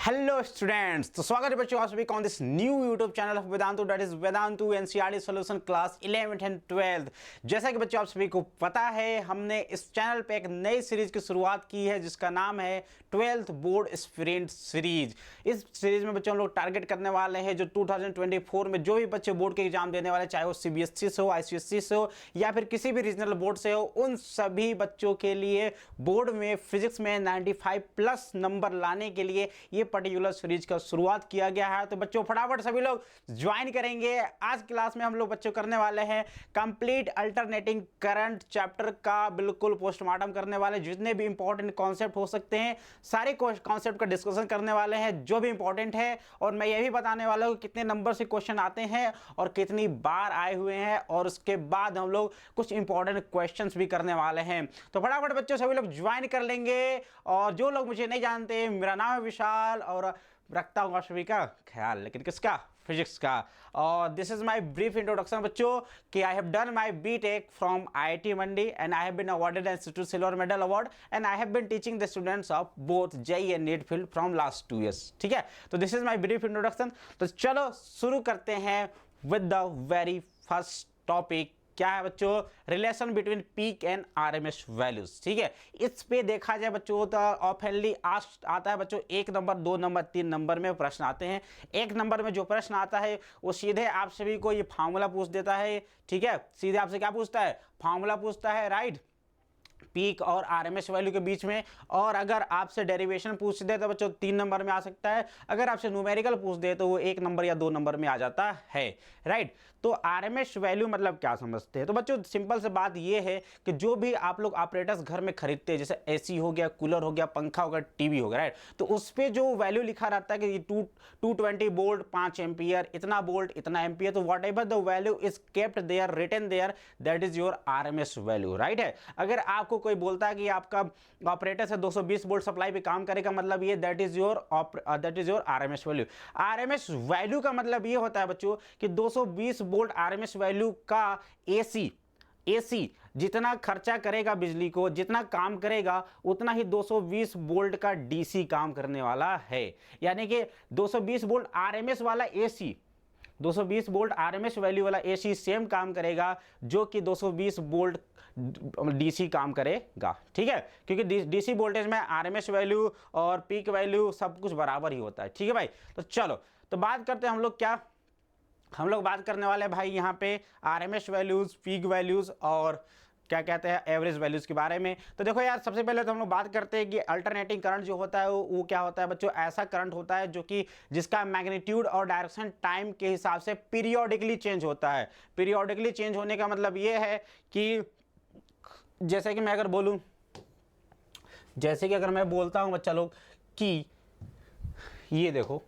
Hello students, तो स्वागत है बच्चों आप सभी का on this new YouTube channel of Vedantu, that is Vedantu NCERT solution class 11th and 12th। जैसा कि बच्चों आप सभी को पता है, हमने इस चैनल पे एक नई सीरीज की शुरुआत की है जिसका नाम है 12th बोर्ड एस्पिरेंट सीरीज। इस सीरीज में बच्चों हम लोग टारगेट करने वाले हैं जो 2024 में जो भी बच्चे बोर्ड के एग्जाम देने वाले, चाहे वो सीबीएसई से हो, आईसीएसई से हो या फिर किसी भी रीजनल बोर्ड से हो, उन सभी बच्चों के लिए बोर्ड में फिजिक्स में 95+ नंबर लाने के लिए ये पर्टिकुलर सीरीज का शुरुआत किया गया है। तो बच्चों फटाफट सभी लोग ज्वाइन करेंगे। आज क्लास में हम लोग बच्चों करने वाले हैं कंप्लीट अल्टरनेटिंग करंट चैप्टर का बिल्कुल पोस्टमार्टम करने वाले, जितने भी इंपॉर्टेंट कॉन्सेप्ट हो सकते हैं सारे कॉन्सेप्ट का डिस्कशन करने वाले हैं जो भी इंपॉर्टेंट है। और मैं ये भी बताने वाला हूँ कितने नंबर से क्वेश्चन आते हैं और कितनी बार आए हुए हैं, और उसके बाद हम लोग कुछ इंपॉर्टेंट क्वेश्चंस भी करने वाले हैं। तो फटाफट बच्चों सभी लोग ज्वाइन कर लेंगे। और जो लोग मुझे नहीं जानते, मेरा नाम है विशाल और रखता हूँ आप सभी का ख्याल, लेकिन किसका? फिजिक्स का। और this is my brief introduction बच्चों कि I have done my BTech from IIT Mandi and I have been awarded an institute silver medal award and I have been teaching the students of both JEE and NEET field from last 2 years। ठीक है, तो this is my brief introduction. तो चलो शुरू करते हैं with the very first topic. क्या है बच्चों? Relation between peak and RMS values. ठीक है, इस पे देखा जाए बच्चों तो ऑफनली आस्क्ड आता है बच्चों 1 नंबर, 2 नंबर, 3 नंबर में प्रश्न आते हैं। 1 नंबर में जो प्रश्न आता है वो सीधे आप सभी को ये फार्मूला पूछ देता है। ठीक है, सीधे आपसे क्या पूछता है? फार्मूला पूछता है, राइट, पीक और आरएमएस वैल्यू के बीच में। और अगर आपसे डेरिवेशन पूछ दे तो बच्चों 3 नंबर में आ सकता है। अगर आपसे न्यूमेरिकल पूछ दे तो वो 1 नंबर या 2 नंबर में आ जाता है, राइट। तो आरएमएस वैल्यू मतलब क्या समझते हैं? तो बच्चों सिंपल से बात ये है कि जो भी आप लोग ऑपरेटर्स घर में खरीदते हैं, जैसे एसी हो गया, कूलर हो गया, पंखा हो गया, टीवी हो गया, राइट, तो उस पर जो वैल्यू लिखा रहता है कि 220 वोल्ट 5 एम्पियर, इतना वोल्ट इतना एम्पियर, तो whatever the value is kept there, written there, that is your RMS value, right है। अगर आपको कोई बोलता है कि आपका ऑपरेटर से 220 वोल्ट सप्लाई पे काम करेगा, मतलब ये that is your RMS value. RMS value का मतलब ये होता है बच्चों कि 220 वोल्ट आरएमएस वैल्यू का एसी जितना खर्चा करेगा बिजली को, जितना काम करेगा, उतना ही 220 वोल्ट का डीसी काम करने वाला है। यानी कि 220 वोल्ट आरएमएस वाला एसी, 220 वोल्ट आरएमएस वैल्यू वाला एसी सेम काम करेगा जो कि 220 वोल्ट डीसी काम करेगा। ठीक है, क्योंकि डीसी वोल्टेज में आरएमएस वैल्यू और पीक वैल्यू सब कुछ बराबर ही होता है। ठीक है भाई, तो चलो तो बात करते हैं हम लोग। क्या हम लोग बात करने वाले हैं भाई यहाँ पे आरएमएस वैल्यूज, पीक वैल्यूज और क्या कहते हैं एवरेज वैल्यूज के बारे में। तो देखो यार, सबसे पहले तो हम लोग बात करते हैं कि अल्टरनेटिंग करंट जो होता है वो क्या होता है बच्चों? ऐसा करंट होता है जो कि जिसका मैग्नीट्यूड और डायरेक्शन टाइम के हिसाब से पीरियोडिकली चेंज होता है। पीरियोडिकली चेंज होने का मतलब ये है कि जैसे कि मैं अगर बोलूं, जैसे कि अगर मैं बोलता हूं बच्चा लोग कि ये देखो,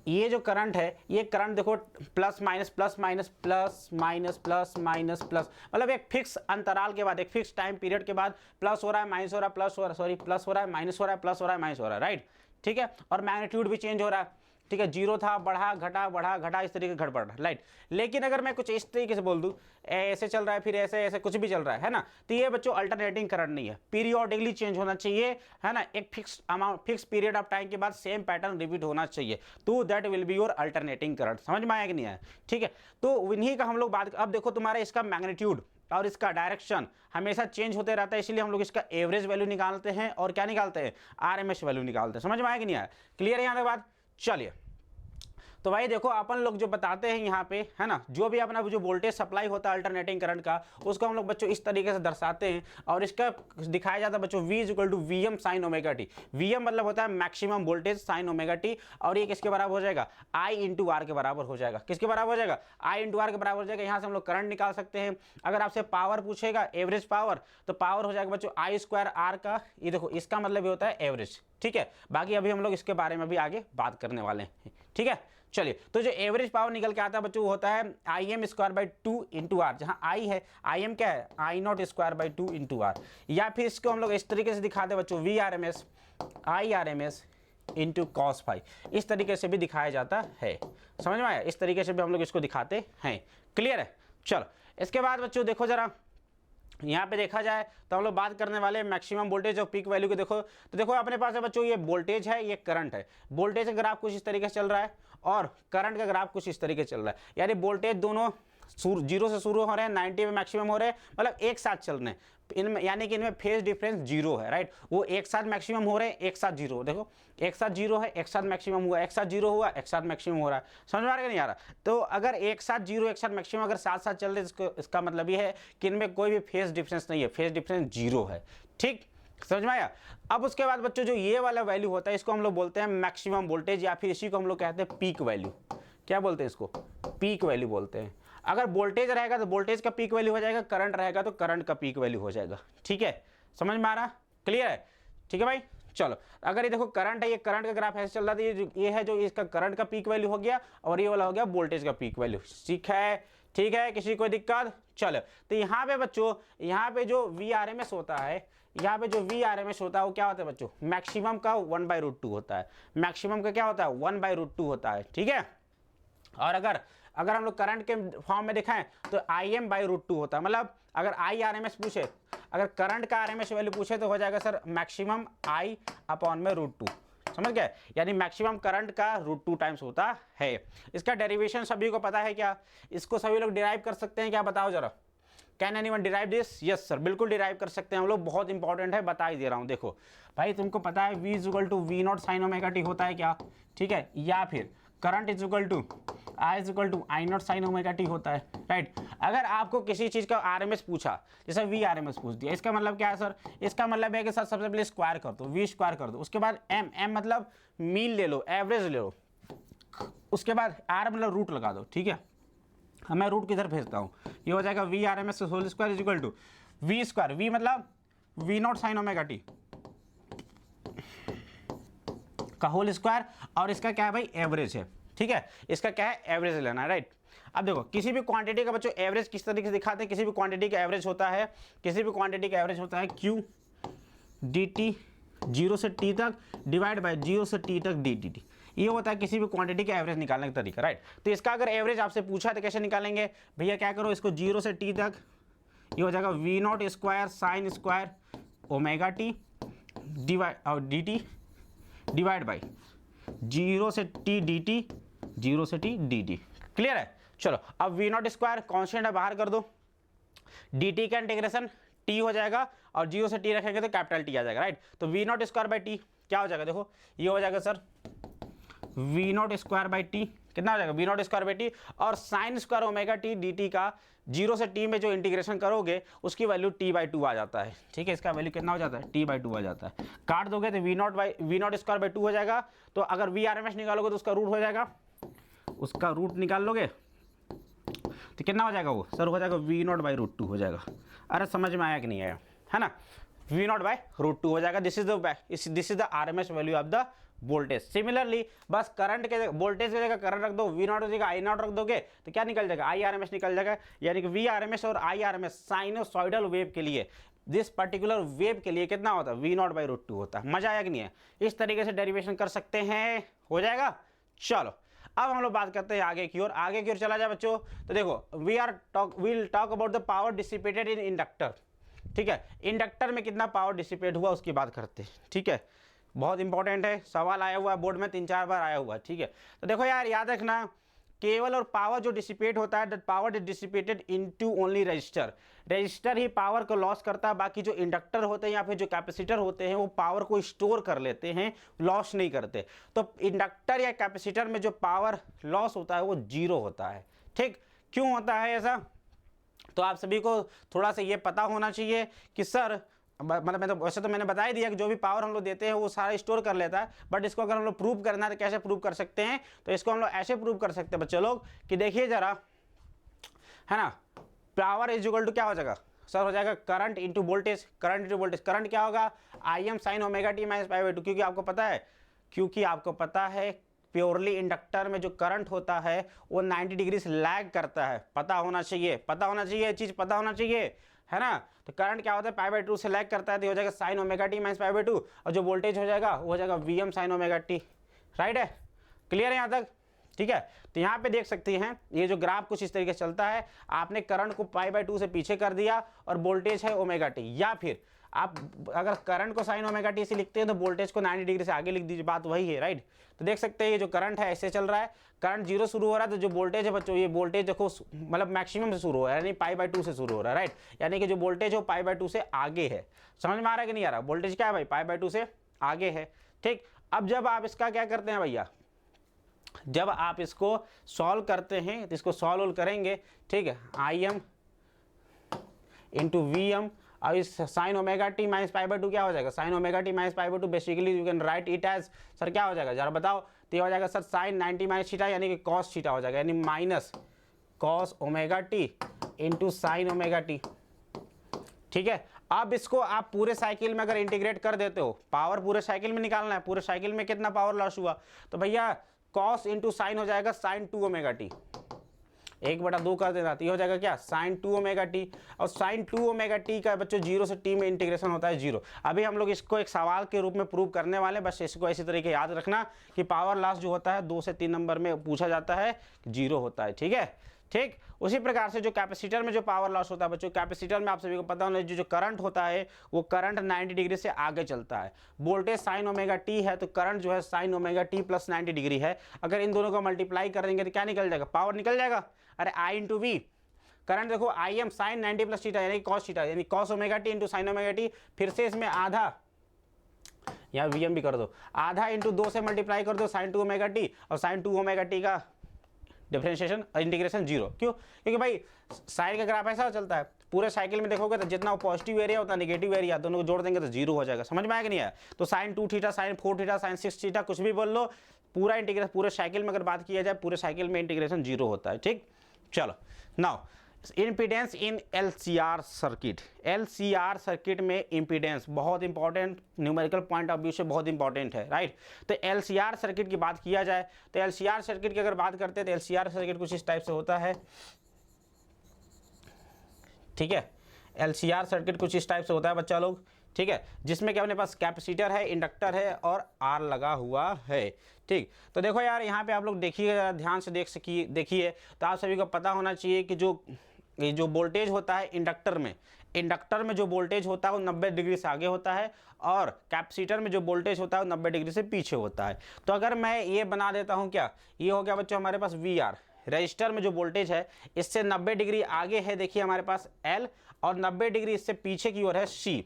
ये जो करंट है, ये करंट देखो plus minus plus minus plus minus plus minus plus, मतलब एक फिक्स अंतराल के बाद, एक फिक्स टाइम पीरियड के बाद प्लस हो रहा है, माइनस हो रहा है, प्लस हो रहा है, सॉरी प्लस हो रहा है, माइनस हो रहा है, प्लस हो रहा है, माइनस हो रहा है, राइट। ठीक है, और मैग्नीट्यूड भी चेंज हो रहा है। ठीक है, 0 था, बढ़ा घटा, बढ़ा घटा, इस तरीके से घट बढ़ रहा है, राइट। लेकिन अगर मैं कुछ इस तरीके से बोल दूं, ऐसे चल रहा है, फिर ऐसे ऐसे कुछ भी चल रहा है ना, तो ये बच्चों अल्टरनेटिंग करंट नहीं है, पीरियोडिकली चेंज होना चाहिए, है ना। एक fix amount, fix period of time के बाद सेम पैटर्न रिपीट होना चाहिए, तो that will be your alternating current. समझ में आया कि नहीं आया? ठीक है, तो इन्हीं का हम लोग बात। अब देखो तुम्हारा इसका मैग्नीट्यूड और इसका डायरेक्शन हमेशा चेंज होते रहता है, इसलिए हम लोग इसका एवरेज वैल्यू निकालते हैं और क्या निकालते हैं? आरएमएस वैल्यू निकालते हैं। समझ में आया कि नहीं आया? क्लियर है यहाँ तक बात? चलिए, तो भाई देखो अपन लोग जो बताते हैं यहाँ पे, है ना, जो भी अपना जो वोल्टेज सप्लाई होता है अल्टरनेटिंग करंट का, उसको हम लोग बच्चों इस तरीके से दर्शाते हैं। और इसका दिखाया जाता है बच्चों V = Vm sin omega T. Vm मतलब होता है maximum voltage sign omega T, और ये किसके बराबर हो जाएगा? I × R के बराबर हो जाएगा। किसके बराबर हो जाएगा? I × R के बराबर हो जाएगा। यहाँ से हम लोग करंट निकाल सकते हैं। अगर आपसे पावर पूछेगा, एवरेज पावर, तो पावर हो जाएगा बच्चों I² R का, ये देखो इसका मतलब ये होता है एवरेज। ठीक है, बाकी अभी हम लोग इसके बारे में भी आगे बात करने वाले हैं। ठीक है, चलिए, तो जो एवरेज पावर निकल के आता है बच्चों वो होता है Im² 2 × R, जहां I है, Im क्या है? I0² 2 × R। या फिर इसको हम लोग इस तरीके से दिखाते हैं बच्चों, Vrms IRMS × cos phi, इस तरीके से भी दिखाया जाता है। समझ में आया? इस तरीके से भी हम लोग इसको दिखाते हैं। क्लियर है? चलो, इसके बाद बच्चों देखो जरा, यहाँ पे देखा जाए तो हम लोग बात करने वाले मैक्सिमम वोल्टेज और पीक वैल्यू के। देखो तो देखो अपने पास है बच्चों, ये वोल्टेज है, ये करंट है। वोल्टेज का ग्राफ कुछ इस तरीके से चल रहा है और करंट का ग्राफ कुछ इस तरीके से चल रहा है, यानी वोल्टेज दोनों जीरो से शुरू हो रहे हैं, 90 में मैक्सिमम हो रहे हैं, मतलब एक साथ चल रहे हैं इनमें, यानी कि इनमें फेज डिफरेंस जीरो है, राइट। वो एक साथ मैक्सिमम हो रहे हैं, एक साथ जीरो, देखो एक साथ जीरो है, एक साथ मैक्सिमम हुआ, एक साथ जीरो हुआ, एक साथ मैक्सिमम हो रहा है। समझ में आ रहा है कि नहीं आ रहा? तो अगर एक साथ जीरो एक साथ मैक्सिमम अगर साथ साथ चल रहे हैं, इसका मतलब ये है कि इनमें कोई भी फेज डिफरेंस नहीं है, फेज डिफरेंस जीरो है। ठीक, समझ में आया? अब उसके बाद बच्चों जो ये वाला वैल्यू होता है इसको हम लोग बोलते हैं मैक्सिमम वोल्टेज, या फिर इसी को हम लोग कहते हैं पीक वैल्यू। क्या बोलते हैं इसको? पीक वैल्यू बोलते हैं। अगर वोल्टेज रहेगा तो वोल्टेज का पीक वैल्यू हो जाएगा, करंट रहेगा तो करंट का पीक वैल्यू हो जाएगा। ठीक है, समझ में आ रहा? क्लियर है? ठीक है भाई, चलो अगर ये देखो करंट है, ये करंट का ग्राफ ऐसे चल रहा था, ये है जो इसका करंट का पीक वैल्यू हो गया, और ये वाला हो गया वोल्टेज का पीक वैल्यू। ठीक है, ठीक है, किसी कोई दिक्कत? चलो तो यहाँ पे बच्चों, यहाँ पे जो VRMS होता है, यहाँ पे जो VRMS होता है वो क्या होता है बच्चों? मैक्सिमम का 1/√2 होता है। मैक्सिमम का क्या होता है? 1/√2 होता है। ठीक है, और अगर हम लोग करंट के फॉर्म में दिखाएं तो Im/√2 होता है। मतलब अगर IRMS पूछे, अगर करंट का RMS वैल्यू पूछे तो हो जाएगा सर मैक्सिमम I/√2। समझ गए? यानी मैक्सिमम करंट का √2 टाइम्स होता है। इसका डेरिवेशन सभी को पता है क्या? इसको सभी लोग डिराइव कर सकते हैं क्या? बताओ जरा, can anyone derive this? Yes sir, बिल्कुल डिराइव कर सकते हैं हम लोग, बहुत इंपॉर्टेंट है, बता ही दे रहा हूँ। देखो भाई, तुमको पता है V = V0 sin ωt होता है क्या? ठीक है, या फिर current I = I0 sin ωt होता है, राइट। अगर आपको किसी चीज़ का RMS पूछा, जैसे VRMS पूछ दिया, इसका मतलब क्या है सर? इसका मतलब है कि सर सबसे पहले स्क्वायर कर दो, V स्क्वायर कर दो, उसके बाद M मतलब मीन ले लो, एवरेज ले लो, उसके बाद R मतलब रूट लगा दो। ठीक है, मैं रूट किधर भेजता हूँ? ये हो जाएगा VRMS whole square = V square, V मतलब V0 sin ωt का होल स्क्वायर, और इसका क्या है भाई? एवरेज है। ठीक है, इसका क्या है? एवरेज लेना है, राइट। अब देखो किसी भी क्वांटिटी का बच्चों एवरेज किस तरीके से दिखाते हैं? किसी भी क्वांटिटी का एवरेज होता है, किसी भी क्वांटिटी का एवरेज होता है Q dt 0 से t तक डिवाइड बाय 0 से t तक dt। ये होता है किसी भी क्वांटिटी का एवरेज निकालने का तरीका, राइट। तो इसका अगर एवरेज आपसे पूछा तो कैसे निकालेंगे भैया? क्या करो, इसको 0 से t तक, ये हो जाएगा V0 square sine square ωt divide और dt डिवाइड बाई 0 से t dt, 0 से t dt। क्लियर है? चलो अब V0 स्क्वायर कॉन्स्टेंट है, बाहर कर दो, dt का इंटीग्रेशन t हो जाएगा, और 0 से t रखेंगे तो कैपिटल T आ जाएगा, राइट। तो V0 स्क्वायर बाई टी क्या हो जाएगा? देखो ये हो जाएगा sir V0 square by T, कितना हो जाएगा? V0 स्क्वायर बाई टी, और साइन स्क्वायर ωt dt का 0 से t में जो इंटीग्रेशन करोगे उसकी वैल्यू t/2 आ जाता है। ठीक है, इसका वैल्यू कितना हो जाता है? t/2 आ जाता है। काट दोगे तो V0 स्क्वायर बाई 2 हो जाएगा। तो अगर VRMS निकालोगे तो उसका रूट हो जाएगा, उसका रूट निकाल लोगे तो कितना हो जाएगा? वो सर हो जाएगा V0/√2 हो जाएगा। अरे समझ में आया कि नहीं आया? है ना, V0/√2 हो जाएगा। This is the RMS value of the voltage. Similarly बस करंट के वोल्टेज की जगह करंट रख दो, V0 की जगह I0 रख दोगे तो क्या निकल जाएगा? IRMS निकल जाएगा। यानी कि VRMS और IRMS साइनोसॉइडल वेव के लिए, दिस पर्टिकुलर वेव के लिए कितना होता है? V0/√2 होता है। मजा आया कि नहीं है? इस तरीके से डेरिवेशन कर सकते हैं, हो जाएगा। चलो अब हम लोग बात करते हैं आगे की ओर। आगे की ओर चला जाए बच्चों, तो देखो we'll talk about the power dissipated in inductor. ठीक है, इंडक्टर में कितना पावर डिसिपेट हुआ उसकी बात करते हैं। ठीक है, बहुत इंपॉर्टेंट है, सवाल आया हुआ है बोर्ड में, 3-4 बार आया हुआ है। ठीक है, तो देखो यार याद रखना, केवल और पावर जो डिसिपेट होता है, that power is dissipated into only register. Register he power को लॉस करता है, बाकी जो इंडक्टर होते हैं या फिर जो कैपेसिटर होते हैं वो पावर को स्टोर कर लेते हैं, लॉस नहीं करते। तो इंडक्टर या कैपेसिटर में जो पावर लॉस होता है वो 0 होता है। ठीक, क्यों होता है ऐसा? तो आप सभी को थोड़ा सा ये पता होना चाहिए कि सर, मतलब वैसे तो मैंने बता ही दिया कि जो भी पावर हम लोग देते हैं वो सारा स्टोर कर लेता है, बट इसको अगर हम लोग प्रूव करना है तो कैसे प्रूव कर सकते हैं? तो इसको हम लोग ऐसे प्रूव कर सकते हैं बच्चे लोग कि देखिए जरा, है ना, पावर इज इक्वल टू क्या हो जाएगा सर? हो जाएगा current into voltage. Current into voltage, current क्या होगा? Im sin ωt minus π/2। क्योंकि आपको पता है प्योरली इंडक्टर में जो करंट होता है वो 90 डिग्री से लैग करता है। पता होना चाहिए, पता होना चाहिए, ये चीज़ पता होना चाहिए, है ना। तो करंट क्या होता है? π/2 से लैग करता है, तो हो जाएगा sin ωt माइनस π/2, और जो वोल्टेज हो जाएगा वो हो जाएगा Vm sin ωt। राइट है? क्लियर है यहाँ तक? ठीक है। तो यहाँ पे देख सकते हैं ये जो ग्राफ कुछ इस तरीके से चलता है, आपने करंट को π/2 से पीछे कर दिया और वोल्टेज है ओमेगा टी, या फिर आप अगर करंट को साइन ओमेगा टी से लिखते हैं तो वोल्टेज को 90 डिग्री से आगे लिख दीजिए, बात वही है, राइट। तो देख सकते हैं ये जो करंट है ऐसे चल रहा है, करंट 0 शुरू हो रहा है, तो जो वोल्टेज है बच्चों, ये वोल्टेज देखो मतलब मैक्सिमम से शुरू हो रहा है, यानी π/2 से शुरू हो रहा है, राइट। यानी कि जो वोल्टेज है π/2 से आगे है। समझ में आ रहा है कि नहीं आ रहा? वोल्टेज क्या है भाई, π/2 से आगे है, ठीक। अब जब आप इसका क्या करते हैं भैया, जब आप इसको सॉल्व करते हैं तो इसको सॉल्व करेंगे, ठीक है, Im इंटू Vm, अब इस साइन ओमेगा टी माइनस π/2 क्या हो जाएगा, sine omega T minus π/2 basically you can write it as, sir क्या हो जाएगा जरा बताओ, तो ये हो जाएगा सर साइन 90 माइनस थीटा यानी कि कॉस थीटा हो जाएगा, यानी minus cos omega T into sine omega T, ठीक है। अब इसको आप पूरे साइकिल में अगर इंटीग्रेट कर देते हो, पावर पूरे साइकिल में निकालना है, पूरे साइकिल में कितना पावर लॉस हुआ, तो भैया कॉस इंटू साइन हो जाएगा साइन 2 ओमेगा टी, 1/2 कर देना, तो ये हो जाएगा क्या, साइन 2 ओमेगा टी। और साइन 2 ओमेगा टी का बच्चों 0 से टी में इंटीग्रेशन होता है 0। अभी हम लोग इसको एक सवाल के रूप में प्रूव करने वाले, बस इसको इसी तरीके याद रखना कि पावर लॉस जो होता है 2 से 3 नंबर में पूछा जाता है, 0 होता है, ठीक है, ठीक। उसी प्रकार से जो कैपेसिटर में जो पावर लॉस होता है बच्चों, कैपेसिटर में आप सभी को पता होना जो करंट होता है वो करंट 90 डिग्री से आगे चलता है। वोल्टेज साइन ओमेगा टी है तो करंट जो है sign omega t plus 90 degree है। अगर इन दोनों को मल्टीप्लाई कर देंगे तो क्या निकल जाएगा, पावर निकल जाएगा। अरे आई इंटू वी, करंट देखो I M sine 90 plus theta यानी कॉस थीटा, यानी cos omega T into sine omega T, फिर से इसमें आधा, यहाँ वी एम भी कर दो, आधा इंटू 2 से मल्टीप्लाई कर दो साइन 2 ओमेगा टी, और साइन 2 ओमेगा टी का डिफरेंशिएशन इंटीग्रेशन 0। क्यों? क्योंकि भाई साइन का ग्राफ ऐसा चलता है, पूरे साइकिल में देखोगे तो जितना पॉजिटिव एरिया होता है नेगेटिव एरिया, दोनों को जोड़ देंगे तो 0 हो जाएगा। समझ में आया कि नहीं आया? तो sine 2 theta, sine 4 theta, sine 6 theta, कुछ भी बोल लो, पूरा इंटीग्रेशन पूरे साइकिल में अगर बात किया जाए, पूरे साइकिल में इंटीग्रेशन 0 होता है, ठीक। चलो नाउ इम्पीडेंस इन LCR सर्किट, LCR सर्किट में इम्पीडेंस बहुत important, numerical point of view से बहुत इंपॉर्टेंट है, राइट। तो LCR सर्किट की बात किया जाए तो LCR सर्किट की अगर बात करते हैं तो LCR सर्किट कुछ इस टाइप से होता है, ठीक है। LCR सर्किट कुछ इस टाइप से होता है बच्चा लोग, ठीक है, जिसमें क्या अपने पास कैपेसिटर है, इंडक्टर है और R लगा हुआ है, ठीक। तो देखो यार यहाँ पे आप लोग देखिए, ध्यान से देखिए तो आप सभी को पता होना चाहिए कि ये जो वोल्टेज होता है इंडक्टर में जो वोल्टेज होता है वो 90 डिग्री से आगे होता है, और कैपेसिटर में जो वोल्टेज होता है वो 90 डिग्री से पीछे होता है। तो अगर मैं ये बना देता हूँ, क्या ये हो गया बच्चों हमारे पास VR, रजिस्टर में जो वोल्टेज है इससे 90 डिग्री आगे है, देखिए हमारे पास L, और 90 डिग्री इससे पीछे की ओर है C।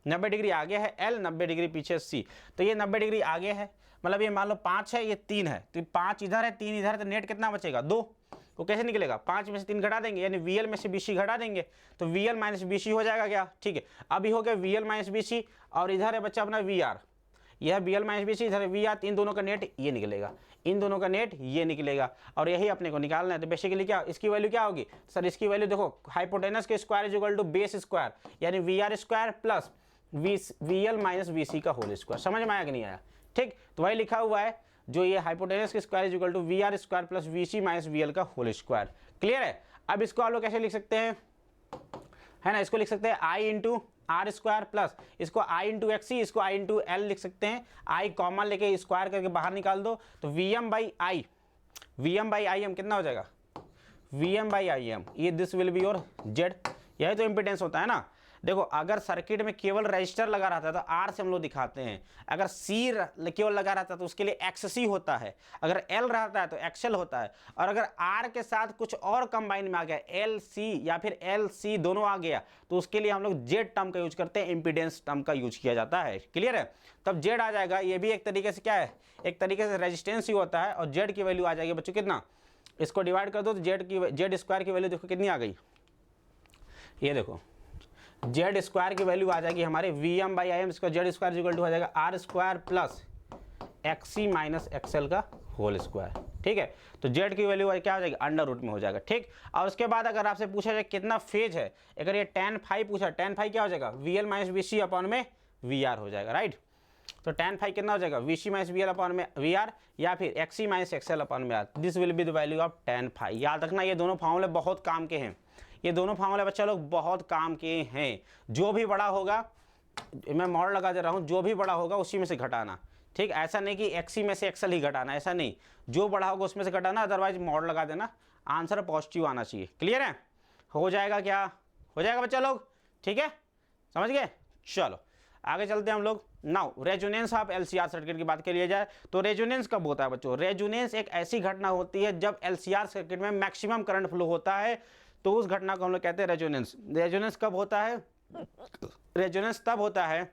90 डिग्री आगे है L, 90 डिग्री पीछे C। तो ये 90 डिग्री आगे है, मतलब ये मान लो 5 है, ये 3 है, तो 5 इधर है 3 इधर है, तो नेट कितना बचेगा 2। वो कैसे निकलेगा, 5 में से 3 घटा देंगे, यानी VL में से BC घटा देंगे, तो VL माइनस BC हो जाएगा क्या, ठीक है। अभी हो गया VL माइनस BC, और इधर है बच्चा अपना VR, यह VL माइनस BC, इधर है VR, इन दोनों का नेट ये निकलेगा, इन दोनों का नेट ये निकलेगा, और यही अपने को निकालना है। तो बेसिकली क्या इसकी वैल्यू क्या होगी सर, इसकी वैल्यू देखो हाइपोटेनस के square is equal to base square, यानी VR square plus VL minus BC का होल स्क्वायर। समझ में आया कि नहीं आया, ठीक। तो वही लिखा हुआ है जो ये हाइपोटेनस के square is equal to VR square plus VC minus VL का होल स्क्वायर। क्लियर है? अब इसको आप लोग कैसे लिख सकते हैं, है ना, इसको लिख सकते हैं I into R square plus इसको I इंटू XC, इसको I इंटू L लिख सकते हैं, I कॉमन लेके स्क्वायर करके बाहर निकाल दो, तो VM बाई I M कितना हो जाएगा, VM बाई I M, ये this will be your Z। यही तो इम्पिडेंस होता है ना। देखो अगर सर्किट में केवल रजिस्टर लगा रहता है तो R से हम लोग दिखाते हैं, अगर C केवल लगा रहता है तो उसके लिए XC होता है, अगर L रहता है तो XL होता है, और अगर R के साथ कुछ और कंबाइन में आ गया LC या फिर LC दोनों आ गया तो उसके लिए हम लोग Z टर्म का यूज करते हैं, इम्पीडेंस टर्म का यूज किया जाता है। क्लियर है? तब Z आ जाएगा, ये भी एक तरीके से क्या है, एक तरीके से रेजिस्टेंस ही होता है, और Z की वैल्यू आ जाएगी बच्चों कितना, इसको डिवाइड कर दो तो Z स्क्वायर की वैल्यू देखो कितनी आ गई, ये देखो Z स्क्वायर की वैल्यू आ जाएगी हमारे VM बाई I M, इसका Z स्क्वायर इक्वल टू हो जाएगा R square plus XC minus XL का होल स्क्वायर, ठीक है। तो Z की वैल्यू क्या हो जाएगी, अंडर रूट में हो जाएगा, ठीक। और उसके बाद अगर आपसे पूछा जाए कितना फेज है, अगर ये tan फाई पूछा, tan फाई क्या हो जाएगा, VL माइनस BC अपॉन में VR हो जाएगा, राइट। तो tan फाई कितना हो जाएगा, VC माइनस VL अपॉन में VR, या फिर XC माइनस XL अपॉन में R, this will be the value of tan phi. याद रखना ये दोनों फॉर्मूले बहुत काम के हैं, ये दोनों फार्मूले बच्चा लोग बहुत काम के हैं। जो भी बड़ा होगा, मैं मॉडल लगा दे रहा हूँ, जो भी बड़ा होगा उसी में से घटाना, ठीक, ऐसा नहीं कि एक्सी में से एक्सएल ही घटाना, ऐसा नहीं, जो बढ़ा होगा उसमें से घटाना, अदरवाइज मॉड लगा देना, आंसर पॉजिटिव आना चाहिए। क्लियर है? हो जाएगा क्या? हो जाएगा बच्चा लोग? ठीक है, समझ गए? चलो आगे चलते हैं हम लोग। Now resonance of LCR circuit की बात कर लिया जाए तो रेजोनेंस कब होता है बच्चों? रेजोनेंस एक ऐसी घटना होती है जब एलसीआर सर्किट में मैक्सिमम करंट फ्लो होता है, तो उस घटना को हम लोग कहते हैं रेजोनेंस। रेजोनेंस कब होता है? रेजोनेंस तब होता है,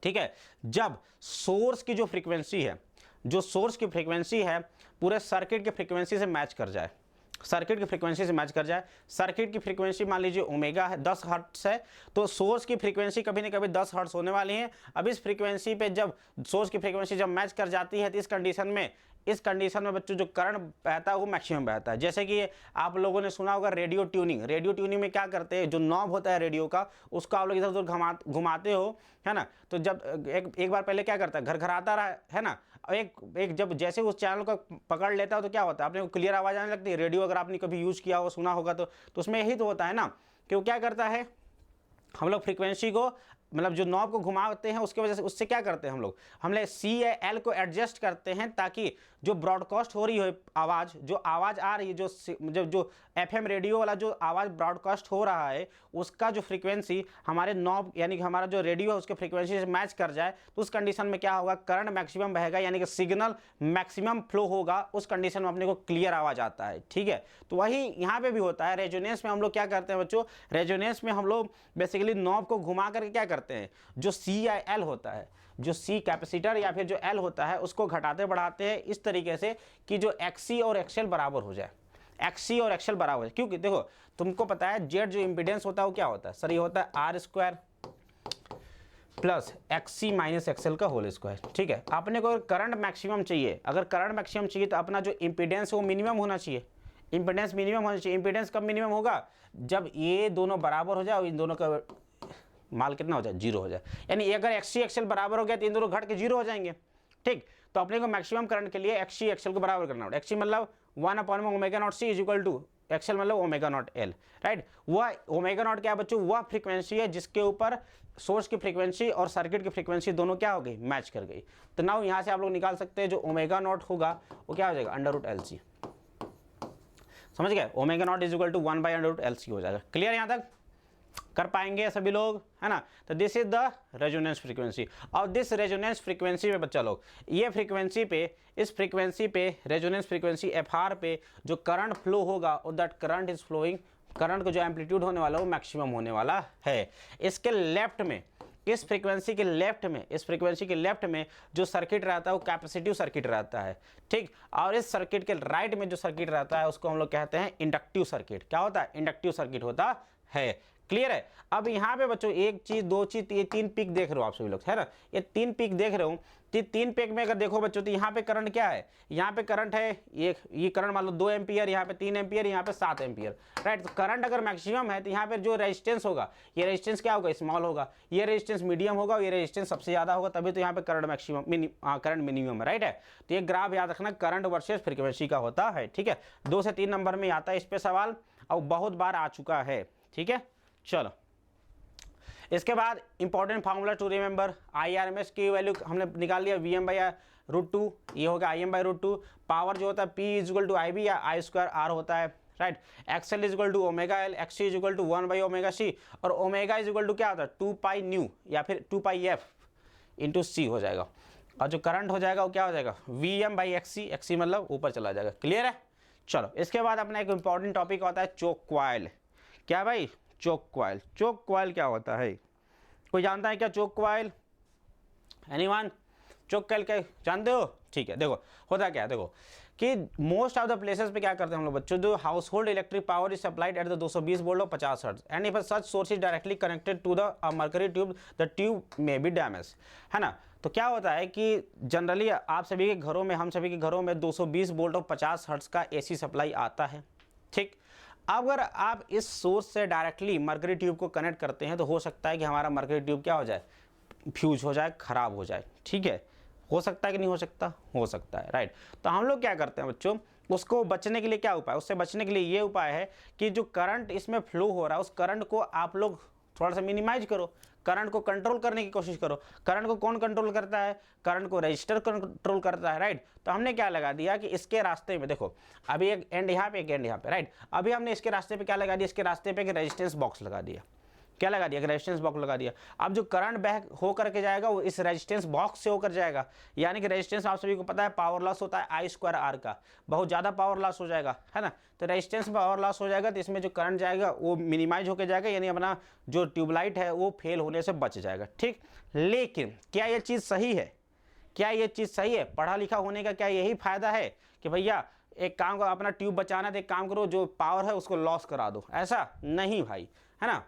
ठीक है, जब सोर्स की जो फ्रीक्वेंसी है, जो सोर्स की फ्रीक्वेंसी है पूरे सर्किट की फ्रीक्वेंसी से मैच कर जाए, सर्किट की फ्रीक्वेंसी से मैच कर जाए। सर्किट की फ्रीक्वेंसी मान लीजिए ओमेगा है, 10 हर्ट्ज है, तो सोर्स की फ्रीक्वेंसी कभी ना कभी 10 हर्ट्ज होने वाली है। अब इस फ्रीक्वेंसी पे जब सोर्स की फ्रीक्वेंसी जब मैच कर जाती है तो इस कंडीशन में बच्चों जो करंट बहता है वो मैक्सिमम बहता है। जैसे कि आप लोगों ने सुना होगा रेडियो ट्यूनिंग। रेडियो ट्यूनिंग में क्या करते हैं, जो नॉब होता है रेडियो का, उसको आप लोग इधर उधर घुमाते हो, है ना, तो जब एक बार पहले क्या करता है, घर घर आता रहा है ना, एक जब जैसे उस चैनल को पकड़ लेता है तो क्या होता है, आपने क्लियर आवाज़ आने लगती है। रेडियो अगर आपने कभी यूज़ किया हो, सुना होगा तो उसमें यही तो होता है ना, कि वो क्या करता है, हम लोग फ्रीक्वेंसी को मतलब जो नॉब को घुमाते हैं उसके वजह से उससे क्या करते हैं हम लोग सी या एल को एडजस्ट करते हैं, ताकि जो ब्रॉडकास्ट हो रही हो आवाज़, जो आवाज़ आ रही है, जो एफएम रेडियो वाला जो आवाज़ ब्रॉडकास्ट हो रहा है, उसका जो फ्रीक्वेंसी हमारे नॉब यानी कि हमारा जो रेडियो है उसके फ्रीक्वेंसी से मैच कर जाए, तो उस कंडीशन में क्या होगा, करंट मैक्सिमम बहेगा, यानी कि सिग्नल मैक्सिमम फ्लो होगा। उस कंडीशन में अपने को क्लियर आवाज़ आता है। ठीक है, तो वही यहाँ पे भी होता है। रेजोनेंस में हम लोग क्या करते हैं बच्चों, रेजोनेंस में हम लोग बेसिकली नॉब को घुमा करके क्या करते हैं, जो सी या एल होता है, जो सी कैपेसिटर या फिर जो एल होता है, उसको घटाते बढ़ाते हैं इस तरीके से कि जो एक्सी और एक्सएल बराबर हो जाए, एक्सी और एक्सएल बराबर है। क्योंकि देखो तुमको पता है जेड जो इंपीडेंस होता है वो क्या होता है सर, ये होता है R square plus XC minus XL का होल स्क्वायर। ठीक है, अपने को करंट मैक्सिमम चाहिए, अगर करंट मैक्सिमम चाहिए तो अपना जो इंपीडेंस है वो मिनिमम होना चाहिए, इंपीडेंस मिनिमम होना चाहिए। इंपीडेंस कब मिनिमम होगा, जब ये दोनों बराबर हो जाए और इन दोनों का माल कितना हो जाए, जीरो हो जाए। यानी अगर एक्सी एक्सएल बराबर हो गया तो इन दोनों घट के जीरो हो जाएंगे। ठीक, तो अपने को मैक्सिमम करंट के लिए एक्सी एक्सएल को बराबर करना होगा। एक्सी मतलब 1/ओमेगा0c इज इक्वल टू एक्सएल मतलब ओमेगा0l, राइट। वह ओमेगा0 क्या है बच्चों, वह फ्रीक्वेंसी है जिसके ऊपर सोर्स की फ्रीक्वेंसी और सर्किट की फ्रीक्वेंसी दोनों क्या हो गई, मैच कर गई। तो नाउ यहाँ से आप लोग निकाल सकते हैं जो ओमेगा0 होगा वो क्या हो जाएगा, √LC। समझ गए, ओमेगा0 इज इक्वल टू 1/√LC हो जाएगा। क्लियर यहाँ तक कर पाएंगे सभी लोग, है ना। तो this is the resonance frequency. और दिस रेजोनेंस फ्रीक्वेंसी में बच्चा लोग ये फ्रीक्वेंसी पे, इस फ्रीक्वेंसी पे रेजोनेंस फ्रीक्वेंसी FR पे जो करंट फ्लो होगा और that current is flowing, current को जो एम्पलीट्यूड होने वाला है वो मैक्सिमम होने वाला है। इसके लेफ्ट में, इस फ्रीक्वेंसी के लेफ्ट में, इस फ्रीक्वेंसी के लेफ्ट में जो सर्किट रहता है वो कैपेसिटिव सर्किट रहता है। ठीक, और इस सर्किट के राइट में जो सर्किट रहता है उसको हम लोग कहते हैं इंडक्टिव सर्किट। क्या होता है, इंडक्टिव सर्किट होता है। क्लियर है। अब यहाँ पे बच्चों एक चीज, दो चीज, ये तीन पिक देख रहे हो आप सभी लोग, है ना, ये तीन पिक देख रहे हो। तीन पिक में अगर देखो बच्चों तो यहाँ पे करंट क्या है, यहाँ पे करंट है ये करंट मान लो 2 एम्पियर, यहाँ पे 3 एम्पियर, यहाँ पे 7 एम्पियर, राइट। तो करंट अगर मैक्सिमम है तो यहाँ पे जो रेजिस्टेंस होगा, ये रेजिस्टेंस क्या होगा, स्मॉल होगा, ये रेजिस्टेंस मीडियम होगा, ये रेजिस्टेंस सबसे ज्यादा होगा, तभी तो यहाँ पे करंट मैक्सिमम, करंट मिनिमम है, राइट है। तो ये ग्राफ याद रखना करंट वर्सेस फ्रीक्वेंसी का होता है। ठीक है, 2 से 3 नंबर में आता है इस पे सवाल और बहुत बार आ चुका है। ठीक है, चलो इसके बाद important formula to remember, IRMS की वैल्यू हमने निकाल लिया Vm/√2, ये होगा Im/√2। पावर जो होता है P is equal to IB या I²R होता है, right. XL is equal to omega L, XC is equal to 1/ओमेगा C, और ओमेगा इज इक्वल टू क्या होता है 2π या फिर 2πf इंटू C हो जाएगा। और जो करंट हो जाएगा वो क्या हो जाएगा Vm/XC, XC मतलब ऊपर चला जाएगा। क्लियर है। चलो इसके बाद अपना एक इंपॉर्टेंट टॉपिक होता है चोक कॉइल। क्या भाई, चोक कॉइल। चोक कॉइल क्या होता है, कोई जानता है क्या choke coil, anyone? Choke coil क्या जानते हो? ठीक है, देखो होता क्या है, देखो कि मोस्ट ऑफ द प्लेसेस पे क्या करते हैं हम लोग बच्चों, जो household electric power is supplied at the 220 volt और 50 hertz and if such source is directly connected to the mercury tube the tube में बी डैमेज, है ना। तो क्या होता है कि जनरली आप सभी के घरों में, हम सभी के घरों में 220 वोल्ट और 50 हर्ट्ज का AC सप्लाई आता है। ठीक, अगर आप इस सोर्स से डायरेक्टली मर्करी ट्यूब को कनेक्ट करते हैं तो हो सकता है कि हमारा मर्करी ट्यूब क्या हो जाए, फ्यूज हो जाए, खराब हो जाए। ठीक है, हो सकता है कि नहीं हो सकता, हो सकता है, राइट। तो हम लोग क्या करते हैं बच्चों, उसको बचने के लिए क्या उपाय, उससे बचने के लिए ये उपाय है कि जो करंट इसमें फ्लो हो रहा है उस करंट को आप लोग थोड़ा सा मिनिमाइज करो, करंट को कंट्रोल करने की कोशिश करो। करंट को कौन कंट्रोल करता है? करंट को रजिस्टर कंट्रोल करता है, राइट। तो हमने क्या लगा दिया कि इसके रास्ते में देखो, अभी एक एंड यहाँ पे, एक एंड यहाँ पे, राइट। अभी हमने इसके रास्ते पे क्या लगा दिया? इसके रास्ते पे एक रेजिस्टेंस बॉक्स लगा दिया। क्या लगा दिया? रेजिस्टेंस बॉक्स लगा दिया। अब जो करंट बैक हो करके जाएगा वो इस रेजिस्टेंस बॉक्स से होकर जाएगा, यानी कि रेजिस्टेंस आप सभी को पता है पावर लॉस होता है I स्क्वायर R का, बहुत ज़्यादा पावर लॉस हो जाएगा, है ना। तो रेजिस्टेंस पावर लॉस हो जाएगा तो इसमें जो करंट जाएगा वो मिनिमाइज होकर जाएगा, यानी अपना जो ट्यूबलाइट है वो फेल होने से बच जाएगा, ठीक। लेकिन क्या ये चीज़ सही है? क्या ये चीज़ सही है? पढ़ा लिखा होने का क्या यही फायदा है कि भैया एक काम करो, अपना ट्यूब बचाना तो एक काम करो, जो पावर है उसको लॉस करा दो? ऐसा नहीं भाई, है ना।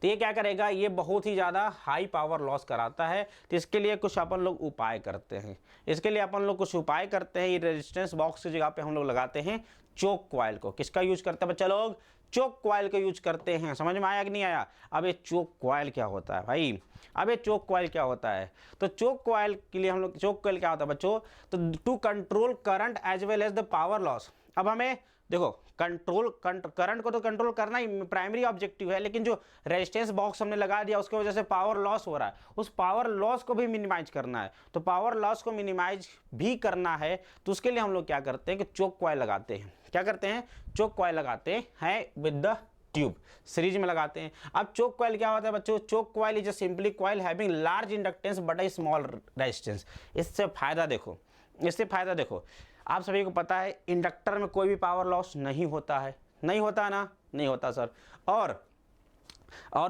तो ये क्या करेगा? ये बहुत ही ज़्यादा हाई पावर लॉस कराता है। तो इसके लिए कुछ अपन लोग उपाय करते हैं। इसके लिए अपन लोग कुछ उपाय करते हैं। ये रेजिस्टेंस बॉक्स की जगह पे हम लोग लगाते हैं चोक कॉइल को। किसका यूज करते हैं बच्चा लोग? चोक कॉइल का यूज करते हैं। समझ में आया कि नहीं आया? अब ये चोक कॉइल क्या होता है भाई? अब ये चोक कॉइल क्या होता है? तो चोक कॉइल के लिए हम लोग, चोक कॉइल क्या होता है बच्चों? तो to control current as well as the power loss. अब हमें देखो करंट को तो कंट्रोल करना ही प्राइमरी ऑब्जेक्टिव है, लेकिन जो रेजिस्टेंस बॉक्स हमने लगा दिया उसकी वजह से पावर लॉस हो रहा है, उस पावर लॉस को भी मिनिमाइज करना है। तो पावर लॉस को मिनिमाइज भी करना है तो उसके लिए हम लोग क्या करते हैं कि चोक कॉइल लगाते हैं। क्या करते हैं? चोक कॉइल लगाते हैं विद द ट्यूब, सीरीज में लगाते हैं। अब चोक कॉइल क्या होता है बच्चों? Choke coil is a simply coil having large inductance but a small resistance. इससे फायदा देखो, इससे फायदा देखो, आप सभी को पता है इंडक्टर में कोई भी पावर लॉस नहीं होता है, नहीं होता ना? नहीं होता सर। और